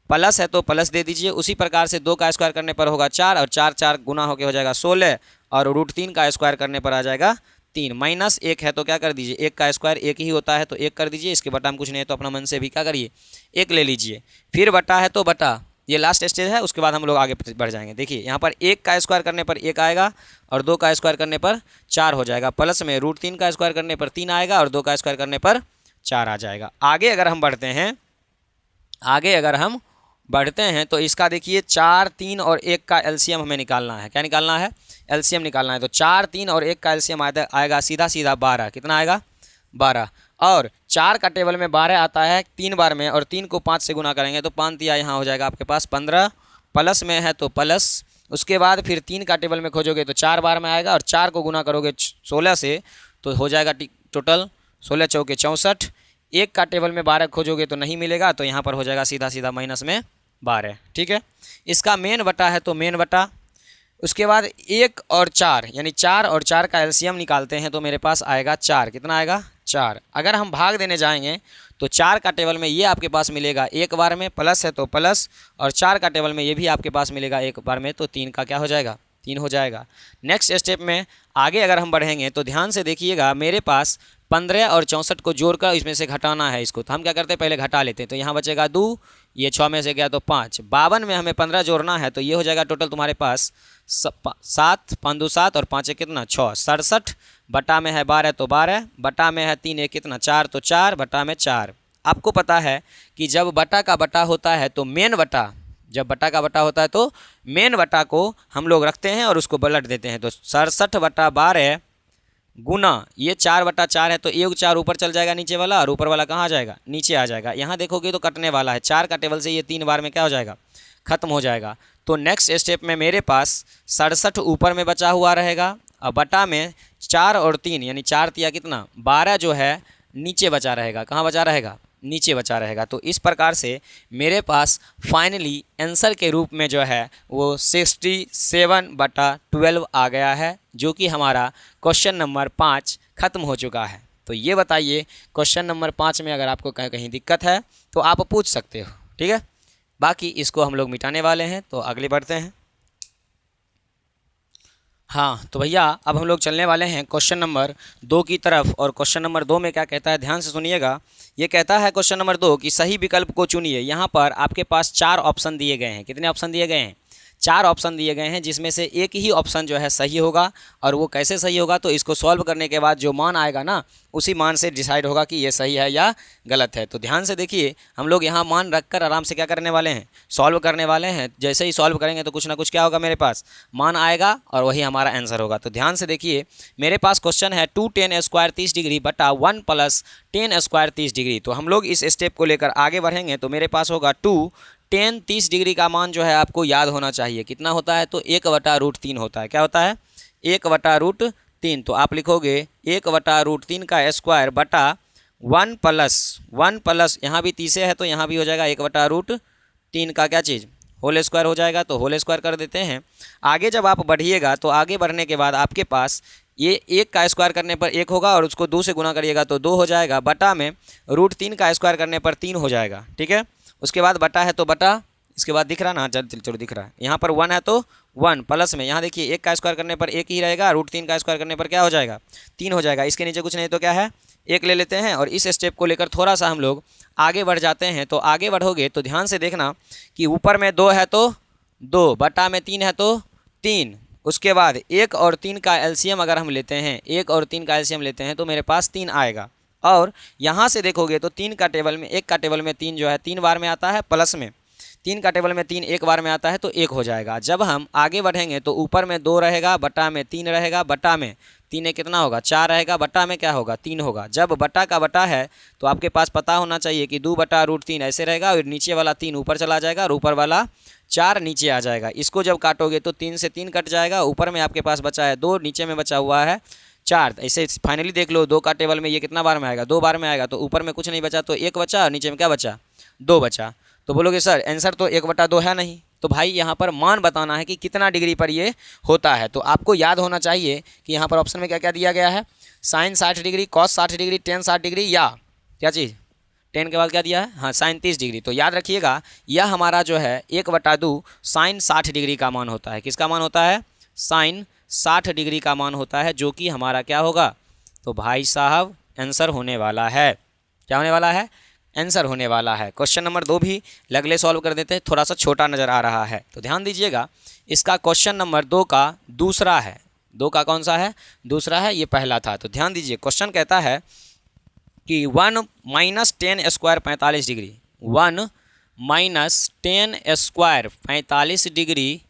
S1: प्लस है तो प्लस दे दीजिए। उसी प्रकार से 2 का स्क्वायर करने पर होगा 4 और 4 गुना होकर हो जाएगा 16 और √3 का स्क्वायर करने पर आ जाएगा 3, माइनस 1 है तो क्या कर दीजिए 1 का स्क्वायर 1 ही होता है तो 1 कर दीजिए, इसके बटा में कुछ नहीं है तो अपना मन से भी क्या करिए 1 ले लीजिए, फिर बटा है तो बटा, ये लास्ट स्टेज है, उसके बाद हम लोग आगे बढ़ जाएंगे। देखिए यहाँ पर 1 का स्क्वायर करने पर 1 आएगा और 2 का स्क्वायर करने पर 4 हो जाएगा, प्लस में √3 का स्क्वायर करने पर 3 आएगा और 2 का स्क्वायर करने पर 4 आ जाएगा। आगे अगर हम बढ़ते हैं तो इसका देखिए 4, 3 और 1 का एलसीएम हमें निकालना है। क्या निकालना है एलसीएम निकालना है, तो 4, 3 और 1 का एलसीएम आएगा सीधा 12, कितना आएगा 12, और 4 का टेबल में 12 आता है 3 बार में, और 3 को 5 से गुना करेंगे तो 5 दिया यहाँ हो जाएगा आपके पास 15, प्लस में है तो प्लस, उसके बाद फिर 3 का टेबल में खोजोगे तो 4 बार में आएगा, और 4 को गुना करोगे 16 से तो हो जाएगा टोटल 16 चौके 64, 1 का टेबल में 12 खोजोगे तो नहीं मिलेगा, तो यहाँ पर हो जाएगा सीधा माइनस में 12। ठीक है, इसका मेन बटा है तो मेन बटा, उसके बाद 1 और 4 यानी 4 और 4 का एलसीएम निकालते हैं तो मेरे पास आएगा 4, कितना आएगा 4। अगर हम भाग देने जाएंगे तो 4 का टेबल में ये आपके पास मिलेगा 1 बार में, प्लस है तो प्लस, और 4 का टेबल में ये भी आपके पास मिलेगा 1 बार में, तो 3 का क्या हो जाएगा 3 हो जाएगा। नेक्स्ट स्टेप में आगे अगर हम बढ़ेंगे तो ध्यान से देखिएगा, मेरे पास 15 और 64 को जोड़कर इसमें से घटाना है इसको, तो हम क्या करते हैं पहले घटा लेते हैं। तो यहाँ बचेगा 2, ये 6 में से गया तो 5, 52 में हमें 15 जोड़ना है, तो ये हो जाएगा टोटल तुम्हारे पास 7, 5 2 7 और 5 कितना 6, 67 बटा में है 12 तो 12, बटा में है 3 कितना 4 तो 4, बटा में 4। आपको पता है कि जब बटा का बटा होता है तो मेन बटा, जब बटा का बटा होता है तो मेन बटा को हम लोग रखते हैं और उसको पलट देते हैं। तो 67 बटा 12 गुना ये 4 बटा 4 है, तो एक 4 ऊपर चल जाएगा नीचे वाला, और ऊपर वाला कहाँ आ जाएगा नीचे आ जाएगा। यहाँ देखोगे तो कटने वाला है, 4 का टेबल से ये 3 बार में क्या हो जाएगा खत्म हो जाएगा। तो नेक्स्ट स्टेप में मेरे पास 67 ऊपर में बचा हुआ रहेगा, और बटा में 4 और 3 यानी 4 तिया कितना 12 जो है नीचे बचा रहेगा। कहाँ बचा रहेगा नीचे बचा रहेगा। तो इस प्रकार से मेरे पास फाइनली आंसर के रूप में जो है वो 67/12 आ गया है, जो कि हमारा क्वेश्चन नंबर 5 खत्म हो चुका है। तो ये बताइए क्वेश्चन नंबर 5 में अगर आपको कहीं दिक्कत है तो आप पूछ सकते हो, ठीक है। बाकी इसको हम लोग मिटाने वाले हैं, तो आगे बढ़ते हैं। हाँ तो भैया अब हम लोग चलने वाले हैं क्वेश्चन नंबर 2 की तरफ। और क्वेश्चन नंबर 2 में क्या कहता है ध्यान से सुनिएगा। ये कहता है क्वेश्चन नंबर 2 कि सही विकल्प को चुनिए। यहाँ पर आपके पास 4 ऑप्शन दिए गए हैं। कितने ऑप्शन दिए गए हैं 4 ऑप्शन दिए गए हैं, जिसमें से एक ही ऑप्शन जो है सही होगा। और वो कैसे सही होगा, तो इसको सॉल्व करने के बाद जो मान आएगा ना उसी मान से डिसाइड होगा कि ये सही है या गलत है। तो ध्यान से देखिए, हम लोग यहाँ मान रखकर आराम से क्या करने वाले हैं सॉल्व करने वाले हैं। जैसे ही सॉल्व करेंगे तो कुछ ना कुछ क्या होगा, मेरे पास मान आएगा और वही हमारा आंसर होगा। तो ध्यान से देखिए, मेरे पास क्वेश्चन है 2 tan स्क्वायर 30 डिग्री बटा 1 + tan स्क्वायर 30 डिग्री। तो हम लोग इस स्टेप को लेकर आगे बढ़ेंगे। तो मेरे पास होगा 2 tan 30 डिग्री का मान जो है आपको याद होना चाहिए कितना होता है, तो 1/√3 होता है। क्या होता है 1/√3। तो आप लिखोगे 1/√3 का स्क्वायर बटा 1 प्लस यहाँ भी 30 है तो यहाँ भी हो जाएगा 1/√3 का क्या चीज़ होल स्क्वायर हो जाएगा। तो होल स्क्वायर कर देते हैं। आगे जब आप बढ़िएगा तो आगे बढ़ने के बाद आपके पास ये 1 का स्क्वायर करने पर 1 होगा, और उसको 2 से गुना करिएगा तो 2 हो जाएगा, बटा में √3 का स्क्वायर करने पर 3 हो जाएगा। ठीक है, उसके बाद बटा है तो बटा, इसके बाद दिख रहा ना, चलो दिख रहा है, यहाँ पर 1 है तो 1 प्लस में यहाँ देखिए 1 का स्क्वायर करने पर 1 ही रहेगा, √3 का स्क्वायर करने पर क्या हो जाएगा 3 हो जाएगा। इसके नीचे कुछ नहीं तो क्या है 1 ले लेते हैं। और इस स्टेप को लेकर थोड़ा सा हम लोग आगे बढ़ जाते हैं। तो आगे बढ़ोगे तो ध्यान से देखना कि ऊपर में 2 है तो 2, बटा में 3 है तो 3, उसके बाद 1 और 3 का एलसीएम अगर हम लेते हैं, 1 और 3 का एलसीएम लेते हैं तो मेरे पास 3 आएगा। और यहाँ से देखोगे तो 3 का टेबल में 1 का टेबल में 3 जो है 3 बार में आता है, प्लस में 3 का टेबल में 3 1 बार में आता है तो 1 हो जाएगा। जब हम आगे बढ़ेंगे तो ऊपर में 2 रहेगा, बटा में 3 रहेगा, बटा में 3 कितना होगा 4 रहेगा, बटा में क्या होगा 3 होगा। जब बटा का बटा है तो आपके पास पता होना चाहिए कि 2/√3 ऐसे रहेगा, और नीचे वाला 3 ऊपर चला जाएगा और ऊपर वाला 4 नीचे आ जाएगा। इसको जब काटोगे तो 3 से 3 कट जाएगा, ऊपर में आपके पास बचा है 2, नीचे में बचा हुआ है 4। ऐसे फाइनली देख लो 2 का टेबल में ये कितना बार में आएगा 2 बार में आएगा, तो ऊपर में कुछ नहीं बचा तो 1 बचा और नीचे में क्या बचा 2 बचा। तो बोलोगे सर आंसर तो 1/2 है नहीं, तो भाई यहाँ पर मान बताना है कि कितना डिग्री पर ये होता है। तो आपको याद होना चाहिए कि यहाँ पर ऑप्शन में क्या क्या दिया गया है, sine 60 degree, cos 60 degree, tan 60 degree, या क्या चीज़ 10 के बाद क्या दिया है, हाँ साइन 30 डिग्री। तो याद रखिएगा यह हमारा जो है 1/2 साइन 60 डिग्री का मान होता है। किसका मान होता है साइन 60 डिग्री का मान होता है, जो कि हमारा क्या होगा, तो भाई साहब आंसर होने वाला है। क्या होने वाला है आंसर होने वाला है। क्वेश्चन नंबर 2 भी लगले सॉल्व कर देते हैं, थोड़ा सा छोटा नज़र आ रहा है। तो ध्यान दीजिएगा, इसका क्वेश्चन नंबर 2 का दूसरा है। 2 का कौन सा है दूसरा है, ये पहला था। तो ध्यान दीजिए, क्वेश्चन कहता है कि 1 - 10 स्क्वायर 45 डिग्री, 1 - 10 स्क्वायर 45 डिग्री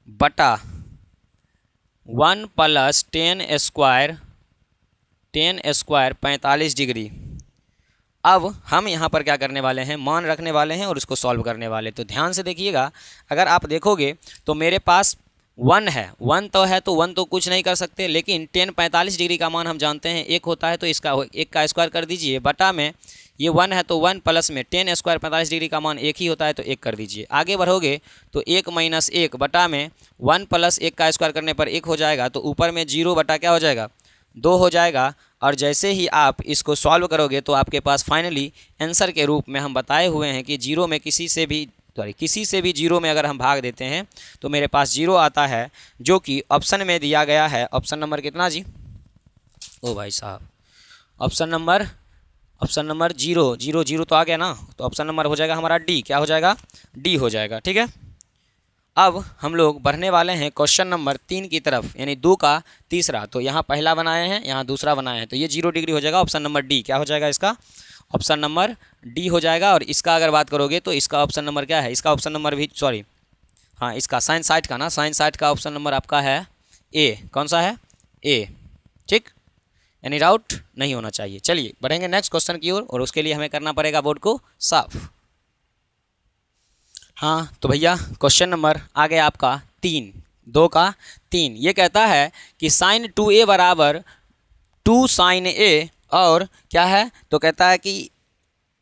S1: बटा 1 + 10 स्क्वायर 45 डिग्री। अब हम यहाँ पर क्या करने वाले हैं, मान रखने वाले हैं और उसको सॉल्व करने वाले। तो ध्यान से देखिएगा, अगर आप देखोगे तो मेरे पास 1 है, 1 तो है तो 1 तो कुछ नहीं कर सकते, लेकिन 10 45 डिग्री का मान हम जानते हैं 1 होता है, तो इसका 1 का स्क्वायर कर दीजिए, बटा में ये 1 है तो 1 प्लस में 10 स्क्वायर 45 डिग्री का मान 1 ही होता है तो 1 कर दीजिए। आगे बढ़ोगे तो 1 - 1 बटा में 1 + 1 का स्क्वायर करने पर 1 हो जाएगा, तो ऊपर में 0 बटा क्या हो जाएगा 2 हो जाएगा। और जैसे ही आप इसको सॉल्व करोगे तो आपके पास फाइनली आंसर के रूप में हम बताए हुए हैं कि 0 में किसी से भी 0 में अगर हम भाग देते हैं तो मेरे पास 0 आता है, जो कि ऑप्शन में दिया गया है। ऑप्शन नंबर कितना जी, ओ भाई साहब, option number zero zero zero तो आ गया ना, तो ऑप्शन नंबर हो जाएगा हमारा डी। क्या हो जाएगा? डी हो जाएगा। ठीक है, अब हम लोग बढ़ने वाले हैं क्वेश्चन नंबर 3 की तरफ, यानी 2 का तीसरा। तो यहाँ पहला बनाए हैं, यहाँ दूसरा बनाए हैं, तो ये 0 डिग्री हो जाएगा। ऑप्शन नंबर डी क्या हो जाएगा इसका? ऑप्शन नंबर डी हो जाएगा। और इसका अगर बात करोगे तो इसका ऑप्शन नंबर क्या है? इसका ऑप्शन नंबर भी सॉरी हाँ, इसका साइन साइड का ना, साइन साइड का ऑप्शन नंबर आपका है ए। कौन सा है? ए। ठीक, यानी डाउट नहीं होना चाहिए। चलिए बढ़ेंगे नेक्स्ट क्वेश्चन की ओर, और उसके लिए हमें करना पड़ेगा बोर्ड को साफ। हाँ तो भैया क्वेश्चन नंबर आ गया आपका 3, 2 का 3। ये कहता है कि साइन 2a बराबर 2 साइन a, और क्या है? तो कहता है कि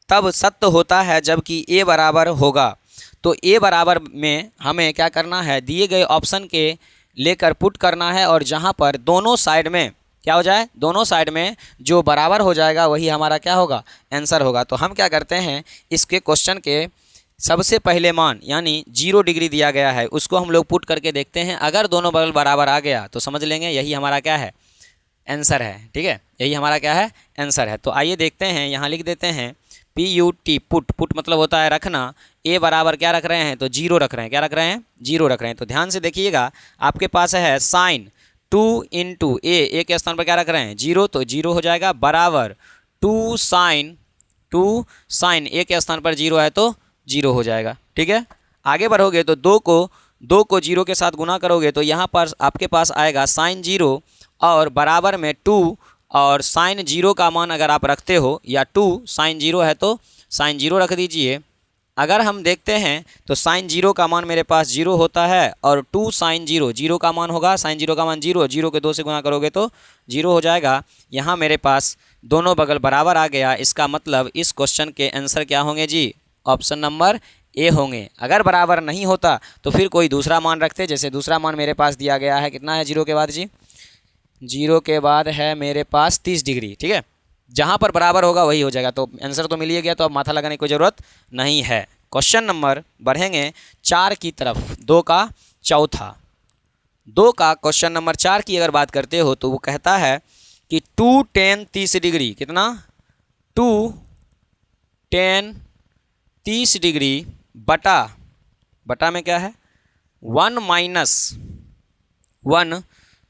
S1: तब सत्य होता है जबकि a बराबर होगा। तो a बराबर में हमें क्या करना है? दिए गए ऑप्शन के लेकर पुट करना है, और जहाँ पर दोनों साइड में क्या हो जाए? दोनों साइड में जो बराबर हो जाएगा वही हमारा क्या होगा? आंसर होगा। तो हम क्या करते हैं, इसके क्वेश्चन के सबसे पहले मान यानी 0 डिग्री दिया गया है, उसको हम लोग पुट करके देखते हैं। अगर दोनों बगल बराबर आ गया तो समझ लेंगे यही हमारा क्या है? आंसर है। ठीक है, यही हमारा क्या है? आंसर है। तो आइए देखते हैं, यहाँ लिख देते हैं PUT, पुट। पुट मतलब होता है रखना। ए बराबर क्या रख रहे हैं? तो 0 रख रहे हैं। क्या रख रहे हैं? 0 रख रहे हैं। तो ध्यान से देखिएगा, आपके पास है साइन 2 इंटू ए के स्थान पर क्या रख रहे हैं? 0, तो 0 हो जाएगा, बराबर 2 साइन ए के स्थान पर 0 है तो 0 हो जाएगा। ठीक है, आगे बढ़ोगे तो 2 को 0 के साथ गुना करोगे तो यहाँ पर आपके पास आएगा साइन 0 और बराबर में 2, और साइन 0 का मान अगर आप रखते हो, या 2 साइन 0 है तो साइन 0 रख दीजिए। अगर हम देखते हैं तो साइन 0 का मान मेरे पास 0 होता है, और 2 साइन 0 0 का मान होगा, साइन 0 का मान 0, 0 के 2 से गुना करोगे तो 0 हो जाएगा। यहाँ मेरे पास दोनों बगल बराबर आ गया। इसका मतलब इस क्वेश्चन के आंसर क्या होंगे जी? ऑप्शन नंबर ए होंगे। अगर बराबर नहीं होता तो फिर कोई दूसरा मान रखते, जैसे दूसरा मान मेरे पास दिया गया है, कितना है 0 के बाद जी? 0 के बाद है मेरे पास 30 डिग्री। ठीक है, जहाँ पर बराबर होगा वही हो जाएगा। तो आंसर तो मिल ही गया, तो अब माथा लगाने की कोई ज़रूरत नहीं है। क्वेश्चन नंबर बढ़ेंगे 4 की तरफ, 2 का चौथा। 2 का क्वेश्चन नंबर 4 की अगर बात करते हो तो वो कहता है कि 2 tan 30 डिग्री, कितना? 2 tan 30 डिग्री बटा में क्या है? 1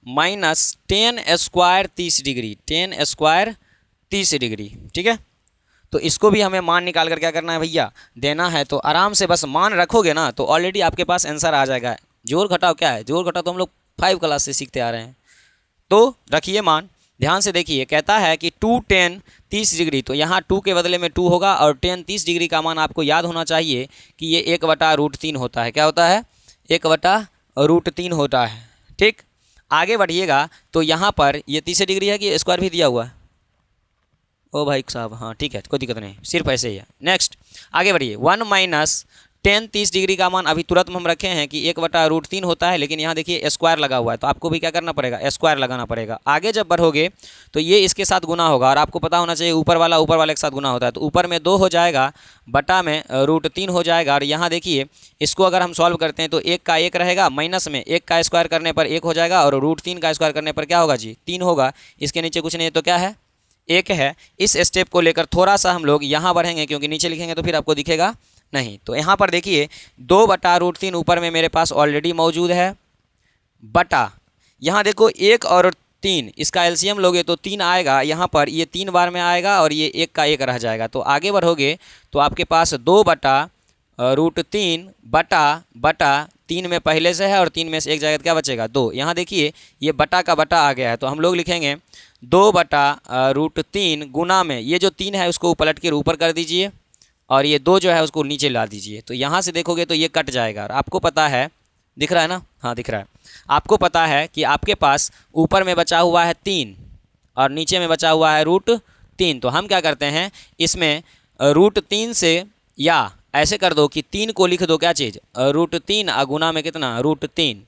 S1: minus ten square 30 degree, 10 square 30 degree. ठीक है, तो इसको भी हमें मान निकाल कर क्या करना है भैया? देना है। तो आराम से बस मान रखोगे ना तो ऑलरेडी आपके पास आंसर आ जाएगा। जोड़ घटाव क्या है? जोड़ घटाव तो हम लोग 5 क्लास से सीखते आ रहे हैं। तो रखिए मान, ध्यान से देखिए, कहता है कि 2 tan 30 डिग्री, तो यहाँ 2 के बदले में 2 होगा, और tan 30 डिग्री का मान आपको याद होना चाहिए कि ये 1/√3 होता है। क्या होता है? 1/√3 होता है। ठीक, आगे बढ़िएगा तो यहाँ पर ये 30 डिग्री है कि स्क्वायर भी दिया हुआ है? ओ भाई साहब, हाँ ठीक है, कोई दिक्कत नहीं, सिर्फ ऐसे ही है। नेक्स्ट आगे बढ़िए, 1 माइनस टेन 30 डिग्री का मान अभी तुरंत हम रखे हैं कि 1/√3 होता है, लेकिन यहाँ देखिए स्क्वायर लगा हुआ है, तो आपको भी क्या करना पड़ेगा? स्क्वायर लगाना पड़ेगा। आगे जब बढ़ोगे तो ये इसके साथ गुना होगा, और आपको पता होना चाहिए ऊपर वाला के साथ गुना होता है, तो ऊपर में 2 हो जाएगा, बटा में √3 हो जाएगा। और यहाँ देखिए इसको अगर हम सॉल्व करते हैं तो 1 का 1 रहेगा, माइनस में 1 का स्क्वायर करने पर 1 हो जाएगा, और √3 का स्क्वायर करने पर क्या होगा जी? 3 होगा। इसके नीचे कुछ नहीं है तो क्या है? 1 है। इस स्टेप को लेकर थोड़ा सा हम लोग यहाँ बढ़ेंगे, क्योंकि नीचे लिखेंगे तो फिर आपको दिखेगा नहीं। तो यहाँ पर देखिए 2/√3 ऊपर में मेरे पास ऑलरेडी मौजूद है, बटा यहाँ देखो 1 और 3, इसका एलसीएम लोगे तो 3 आएगा। यहाँ पर ये 3 बार में आएगा, और ये 1 का 1 रह जाएगा। तो आगे बढ़ोगे तो आपके पास 2/√3 बटा 3 में पहले से है, और 3 में से एक जाएगा तो क्या बचेगा? 2। यहाँ देखिए ये बटा का बटा आ गया है, तो हम लोग लिखेंगे 2/√3 गुना में ये जो 3 है उसको पलट के ऊपर कर दीजिए, और ये 2 जो है उसको नीचे ला दीजिए। तो यहाँ से देखोगे तो ये कट जाएगा, और आपको पता है, दिख रहा है ना? हाँ दिख रहा है। आपको पता है कि आपके पास ऊपर में बचा हुआ है 3 और नीचे में बचा हुआ है √3। तो हम क्या करते हैं, इसमें √3 से, या ऐसे कर दो कि 3 को लिख दो क्या चीज़? √3 गुना में कितना? √3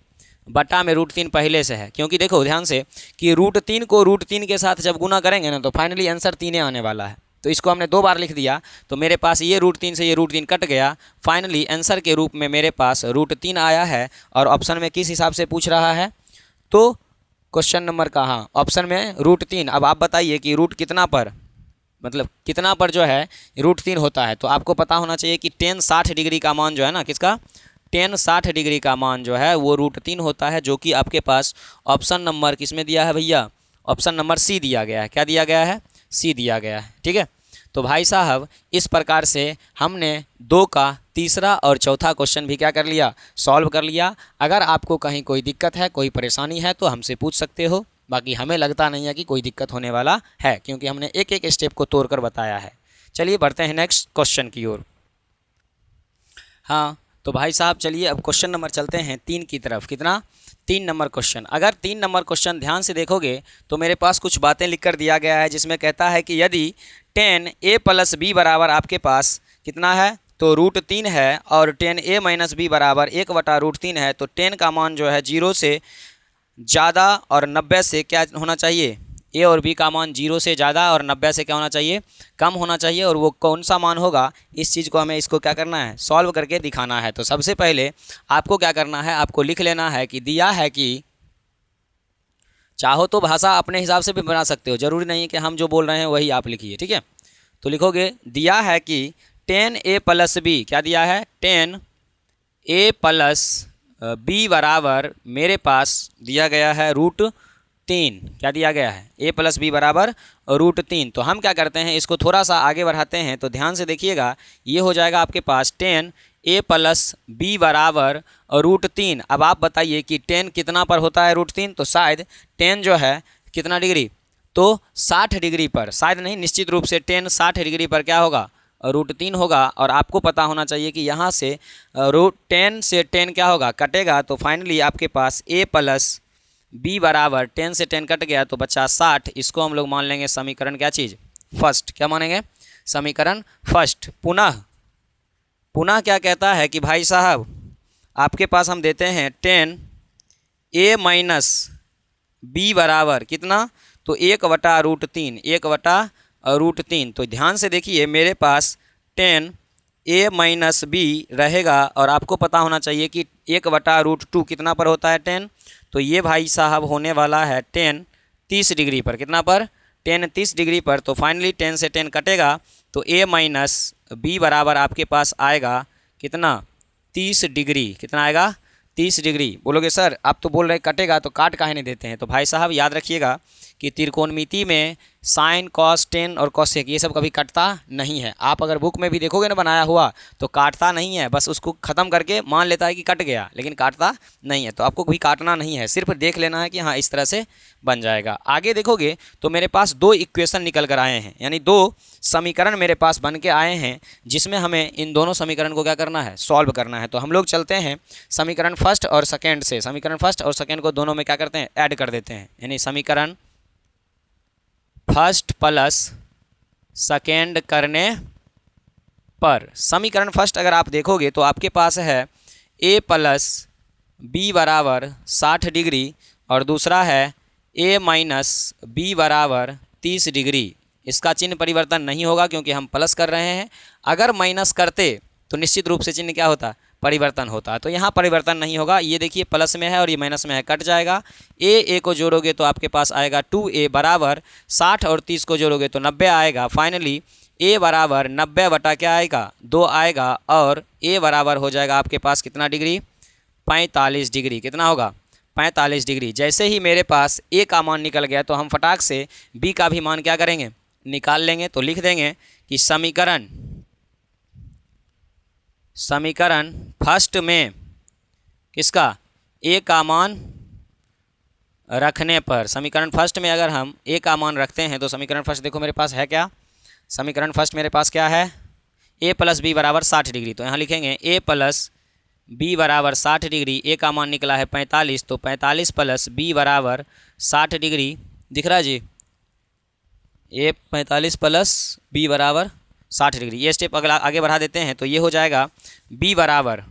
S1: बटा में √3 पहले से है, क्योंकि देखो ध्यान से कि √3 को √3 के साथ जब गुना करेंगे ना तो फाइनली आंसर 3 आने वाला है। तो इसको हमने 2 बार लिख दिया, तो मेरे पास ये √3 से ये √3 कट गया। फाइनली आंसर के रूप में मेरे पास √3 आया है। और ऑप्शन में किस हिसाब से पूछ रहा है? तो क्वेश्चन नंबर का, हाँ ऑप्शन में √3। अब आप बताइए कि रूट कितना पर, मतलब कितना पर जो है √3 होता है। तो आपको पता होना चाहिए कि tan 60 डिग्री का मान जो है ना, किसका, tan 60 डिग्री का मान जो है वो √3 होता है, जो कि आपके पास ऑप्शन नंबर किस में दिया है भैया, ऑप्शन नंबर सी दिया गया है। क्या दिया गया है, सी दिया गया है। ठीक है, तो भाई साहब इस प्रकार से हमने 2 का तीसरा और चौथा क्वेश्चन भी क्या कर लिया, सॉल्व कर लिया। अगर आपको कहीं कोई दिक्कत है, कोई परेशानी है तो हमसे पूछ सकते हो। बाकी हमें लगता नहीं है कि कोई दिक्कत होने वाला है, क्योंकि हमने एक एक स्टेप को तोड़कर बताया है। चलिए बढ़ते हैं नेक्स्ट क्वेश्चन की ओर। हाँ तो भाई साहब चलिए अब क्वेश्चन नंबर चलते हैं 3 की तरफ। कितना, 3 नंबर क्वेश्चन। अगर 3 नंबर क्वेश्चन ध्यान से देखोगे तो मेरे पास कुछ बातें लिख कर दिया गया है, जिसमें कहता है कि यदि tan a + b बराबर आपके पास कितना है, तो √3 है, और tan a - b बराबर 1/√3 है, तो tan का मान जो है 0 से ज़्यादा और 90 से क्या होना चाहिए, ए और बी का मान 0 से ज़्यादा और 90 से क्या होना चाहिए, कम होना चाहिए। और वो कौन सा मान होगा, इस चीज़ को हमें इसको क्या करना है, सॉल्व करके दिखाना है। तो सबसे पहले आपको क्या करना है, आपको लिख लेना है कि दिया है कि, चाहो तो भाषा अपने हिसाब से भी बना सकते हो, ज़रूरी नहीं है कि हम जो बोल रहे हैं वही आप लिखिए। ठीक है, तो लिखोगे दिया है कि tan a + b, क्या दिया है, tan a + b बराबर मेरे पास दिया गया है √3। क्या दिया गया है, a + b बराबर √3। तो हम क्या करते हैं, इसको थोड़ा सा आगे बढ़ाते हैं। तो ध्यान से देखिएगा, ये हो जाएगा आपके पास tan a + b बराबर √3। अब आप बताइए कि tan कितना पर होता है √3, तो शायद tan जो है कितना डिग्री, तो 60 डिग्री पर, शायद नहीं निश्चित रूप से tan 60 डिग्री पर क्या होगा, √3 होगा। और आपको पता होना चाहिए कि यहाँ से tan से tan क्या होगा, कटेगा। तो फाइनली आपके पास a + b बराबर tan से tan कट गया तो बचा 60। इसको हम लोग मान लेंगे समीकरण क्या चीज़, फर्स्ट। क्या मानेंगे, समीकरण फर्स्ट। पुनः क्या कहता है कि भाई साहब आपके पास हम देते हैं tan a - b बराबर कितना, तो 1/√3, 1/√3। तो ध्यान से देखिए मेरे पास tan a - b रहेगा, और आपको पता होना चाहिए कि 1/√2 कितना पर होता है tan, तो ये भाई साहब होने वाला है tan 30 डिग्री पर। कितना पर, tan 30 डिग्री पर। तो फाइनली tan से tan कटेगा तो a - b बराबर आपके पास आएगा कितना, 30 डिग्री। कितना आएगा, 30 डिग्री। बोलोगे सर आप तो बोल रहे कटेगा, तो काट काहे नहीं देते हैं। तो भाई साहब याद रखिएगा कि त्रिकोणमिति में साइन, कॉस, टेन और कॉसेक ये सब कभी कटता नहीं है। आप अगर बुक में भी देखोगे ना बनाया हुआ, तो काटता नहीं है, बस उसको ख़त्म करके मान लेता है कि कट गया, लेकिन काटता नहीं है। तो आपको भी काटना नहीं है, सिर्फ देख लेना है कि हाँ इस तरह से बन जाएगा। आगे देखोगे तो मेरे पास 2 इक्वेशन निकल कर आए हैं, यानी 2 समीकरण मेरे पास बन के आए हैं, जिसमें हमें इन दोनों समीकरण को क्या करना है, सॉल्व करना है। तो हम लोग चलते हैं समीकरण फर्स्ट और सेकेंड से। समीकरण फर्स्ट और सेकेंड को दोनों में क्या करते हैं, ऐड कर देते हैं। यानी समीकरण फर्स्ट प्लस सेकेंड करने पर, समीकरण फर्स्ट अगर आप देखोगे तो आपके पास है a + b बराबर 60 डिग्री, और दूसरा है a - b बराबर 30 डिग्री। इसका चिन्ह परिवर्तन नहीं होगा क्योंकि हम प्लस कर रहे हैं। अगर माइनस करते तो निश्चित रूप से चिन्ह क्या होता, परिवर्तन होता। तो यहाँ परिवर्तन नहीं होगा। ये देखिए प्लस में है और ये माइनस में है, कट जाएगा। a को जोड़ोगे तो आपके पास आएगा 2a बराबर 60, और 30 को जोड़ोगे तो 90 आएगा। फाइनली a बराबर 90 बटा क्या आएगा, 2 आएगा, और a बराबर हो जाएगा आपके पास कितना डिग्री, 45 डिग्री। कितना होगा, 45 डिग्री। जैसे ही मेरे पास a का मान निकल गया तो हम फटाक से b का भी मान क्या करेंगे, निकाल लेंगे। तो लिख देंगे कि समीकरण फर्स्ट में किसका, a का मान रखने पर, समीकरण फर्स्ट में अगर हम a का मान रखते हैं तो समीकरण फर्स्ट देखो मेरे पास है क्या, समीकरण फर्स्ट मेरे पास क्या है, a + b बराबर 60 डिग्री। तो यहाँ लिखेंगे a + b बराबर 60 डिग्री। a का मान निकला है 45, तो 45 + b बराबर 60 डिग्री। दिख रहा है जी, a 45 + b बराबर 60 डिग्री। ये स्टेप अगला आगे बढ़ा देते हैं तो ये हो जाएगा b बराबर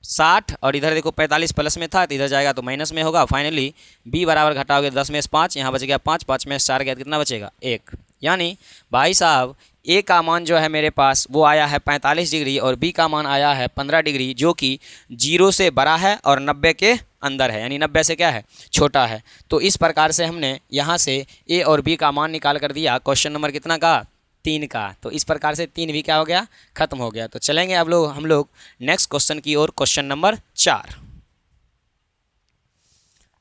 S1: 60, और इधर देखो 45 प्लस में था तो इधर जाएगा तो माइनस में होगा। फाइनली b बराबर घटाओगे 10 में से 5, यहाँ बच गया 5, 5 में से 4 गया, कितना बचेगा 1। यानी भाई साहब a का मान जो है मेरे पास वो आया है 45 डिग्री, और b का मान आया है 15 डिग्री, जो कि 0 से बड़ा है और 90 के अंदर है, यानी 90 से क्या है, छोटा है। तो इस प्रकार से हमने यहाँ से ए और बी का मान निकाल कर दिया क्वेश्चन नंबर कितना का, 3 का। तो इस प्रकार से 3 भी क्या हो गया, खत्म हो गया। तो चलेंगे अब हम लोग नेक्स्ट क्वेश्चन की ओर, क्वेश्चन नंबर 4।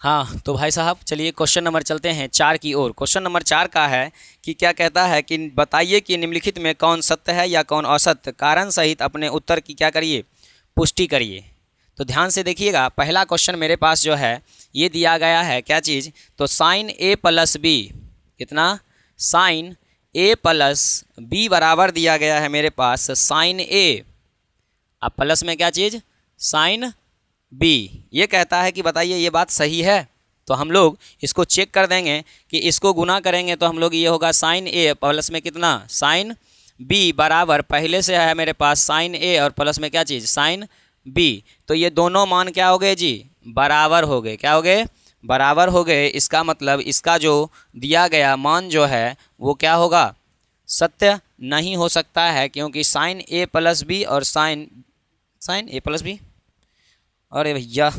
S1: हाँ तो भाई साहब चलिए क्वेश्चन नंबर चलते हैं 4 की ओर। क्वेश्चन नंबर 4 का है कि क्या कहता है कि बताइए कि निम्नलिखित में कौन सत्य है या कौन असत्य, कारण सहित अपने उत्तर की क्या करिए, पुष्टि करिए। तो ध्यान से देखिएगा, पहला क्वेश्चन मेरे पास जो है ये दिया गया है क्या चीज़, तो साइन ए प्लस बी, कितना, साइन ए प्लस बी बराबर दिया गया है मेरे पास साइन ए, अब प्लस में क्या चीज़, साइन बी। ये कहता है कि बताइए ये बात सही है। तो हम लोग इसको चेक कर देंगे कि इसको गुना करेंगे तो हम लोग ये होगा साइन ए प्लस में कितना, साइन बी बराबर, पहले से है मेरे पास साइन ए और प्लस में क्या चीज़, साइन बी। तो ये दोनों मान क्या हो गए जी, बराबर हो गए। क्या हो गए, बराबर हो गए। इसका मतलब इसका जो दिया गया मान जो है वो क्या होगा, सत्य नहीं हो सकता है, क्योंकि साइन ए प्लस बी और साइन ए प्लस बी, अरे भैया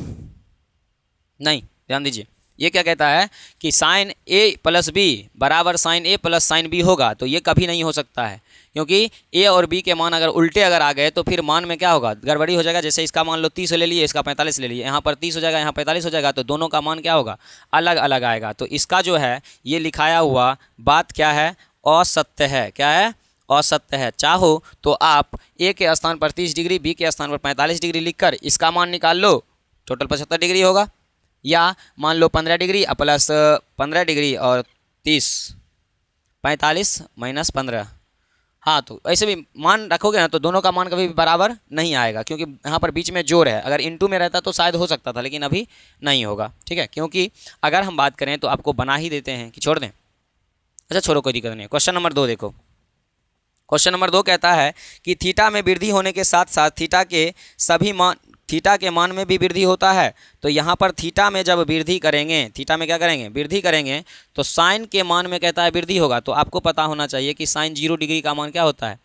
S1: नहीं, ध्यान दीजिए, ये क्या कहता है कि साइन ए प्लस बी बराबर साइन ए प्लस साइन बी होगा। तो ये कभी नहीं हो सकता है, क्योंकि ए और बी के मान अगर उल्टे अगर आ गए तो फिर मान में क्या होगा, गड़बड़ी हो जाएगा। जैसे इसका मान लो 30 ले लिए, इसका 45 ले लिए, यहाँ पर 30 हो जाएगा, यहाँ 45 हो जाएगा, तो दोनों का मान क्या होगा, अलग अलग आएगा। तो इसका जो है ये लिखाया हुआ बात क्या है, असत्य है। क्या है, असत्य है। चाहो तो आप ए के स्थान पर 30 डिग्री, बी के स्थान पर 45 डिग्री लिखकर इसका मान निकाल लो, टोटल 75 डिग्री होगा। या मान लो 15 डिग्री प्लस 15 डिग्री और 30, 45 माइनस 15, हाँ तो ऐसे भी मान रखोगे ना तो दोनों का मान कभी भी बराबर नहीं आएगा, क्योंकि यहाँ पर बीच में जोड़ है। अगर इनटू में रहता तो शायद हो सकता था, लेकिन अभी नहीं होगा। ठीक है, क्योंकि अगर हम बात करें तो आपको बना ही देते हैं कि छोड़ दें। अच्छा छोड़ो, कोई दिक्कत नहीं। क्वेश्चन नंबर 2 देखो। क्वेश्चन नंबर 2 कहता है कि थीटा में वृद्धि होने के साथ साथ थीटा के मान में भी वृद्धि होता है। तो यहाँ पर थीटा में जब वृद्धि करेंगे, थीटा में क्या करेंगे, वृद्धि करेंगे, तो साइन के मान में कहता है वृद्धि होगा। तो आपको पता होना चाहिए कि साइन 0 डिग्री का मान क्या होता है,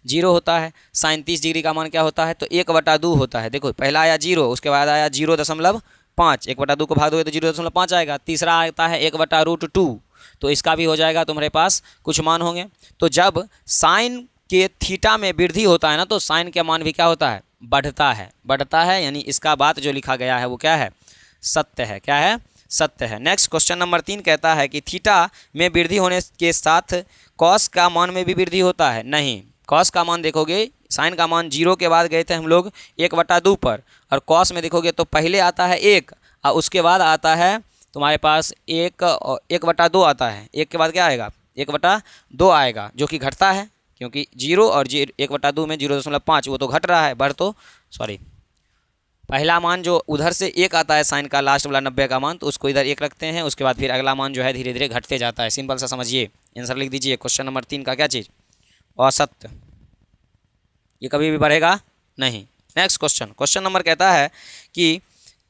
S1: 0 होता है। साइन 30 डिग्री का मान क्या होता है, तो 1/2 होता है। देखो पहला आया 0, उसके बाद आया 0.5, 1/2 को भाग दोगे तो 0.5 आएगा। तीसरा आता है 1/√2, तो इसका भी हो जाएगा, तुम्हारे पास कुछ मान होंगे। तो जब साइन के थीटा में वृद्धि होता है ना, तो साइन के मान भी क्या होता है, बढ़ता है, यानी इसका बात जो लिखा गया है वो क्या है, सत्य है। क्या है, सत्य है। नेक्स्ट क्वेश्चन नंबर 3 कहता है कि थीटा में वृद्धि होने के साथ कॉस का मान में भी वृद्धि होता है। नहीं, कॉस का मान देखोगे, साइन का मान 0 के बाद गए थे हम लोग 1/2 पर, और कॉस में देखोगे तो पहले आता है 1 और उसके बाद आता है तुम्हारे पास 1/2 आता है। 1 के बाद क्या आएगा, 1/2 आएगा, जो कि घटता है, क्योंकि 0 और 1/2 में 0.5 वो तो घट रहा है, पहला मान जो उधर से 1 आता है साइन का लास्ट वाला 90 का मान, तो उसको इधर 1 रखते हैं, उसके बाद फिर अगला मान जो है धीरे धीरे घटते जाता है। सिंपल सा समझिए, आंसर लिख दीजिए। क्वेश्चन नंबर 3 का क्या चीज़, असत्य, ये कभी भी बढ़ेगा नहीं। नेक्स्ट क्वेश्चन नंबर कहता है कि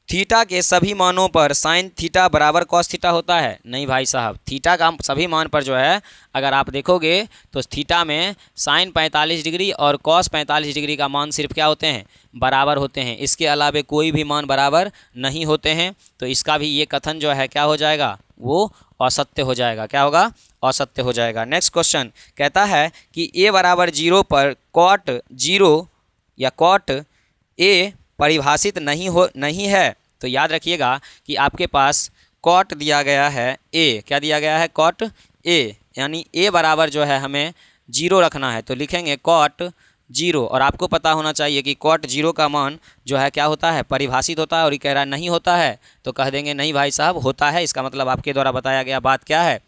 S1: थीटा के सभी मानों पर साइन थीटा बराबर कॉस थीटा होता है। नहीं भाई साहब, थीटा का सभी मान पर जो है अगर आप देखोगे तो थीटा में साइन 45 डिग्री और कॉस 45 डिग्री का मान सिर्फ क्या होते हैं, बराबर होते हैं। इसके अलावा कोई भी मान बराबर नहीं होते हैं। तो इसका भी ये कथन जो है क्या हो जाएगा, वो असत्य हो जाएगा। क्या होगा, असत्य हो जाएगा। नेक्स्ट क्वेश्चन कहता है कि a बराबर 0 पर कॉट 0 या कॉट a परिभाषित नहीं है। तो याद रखिएगा कि आपके पास कॉट दिया गया है a, क्या दिया गया है, कॉट a, यानी a बराबर जो है हमें 0 रखना है। तो लिखेंगे कॉट 0, और आपको पता होना चाहिए कि कॉट 0 का मान जो है क्या होता है, परिभाषित होता है। और ये कह रहा है नहीं होता है, तो कह देंगे नहीं भाई साहब होता है। इसका मतलब आपके द्वारा बताया गया बात क्या है,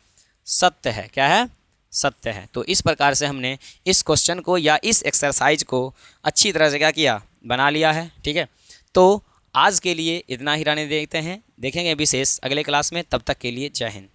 S1: सत्य है। क्या है, सत्य है। तो इस प्रकार से हमने इस क्वेश्चन को या इस एक्सरसाइज को अच्छी तरह से क्या किया, बना लिया है। ठीक है, तो आज के लिए इतना ही रहने देते हैं, देखेंगे विशेष अगले क्लास में। तब तक के लिए जय हिंद।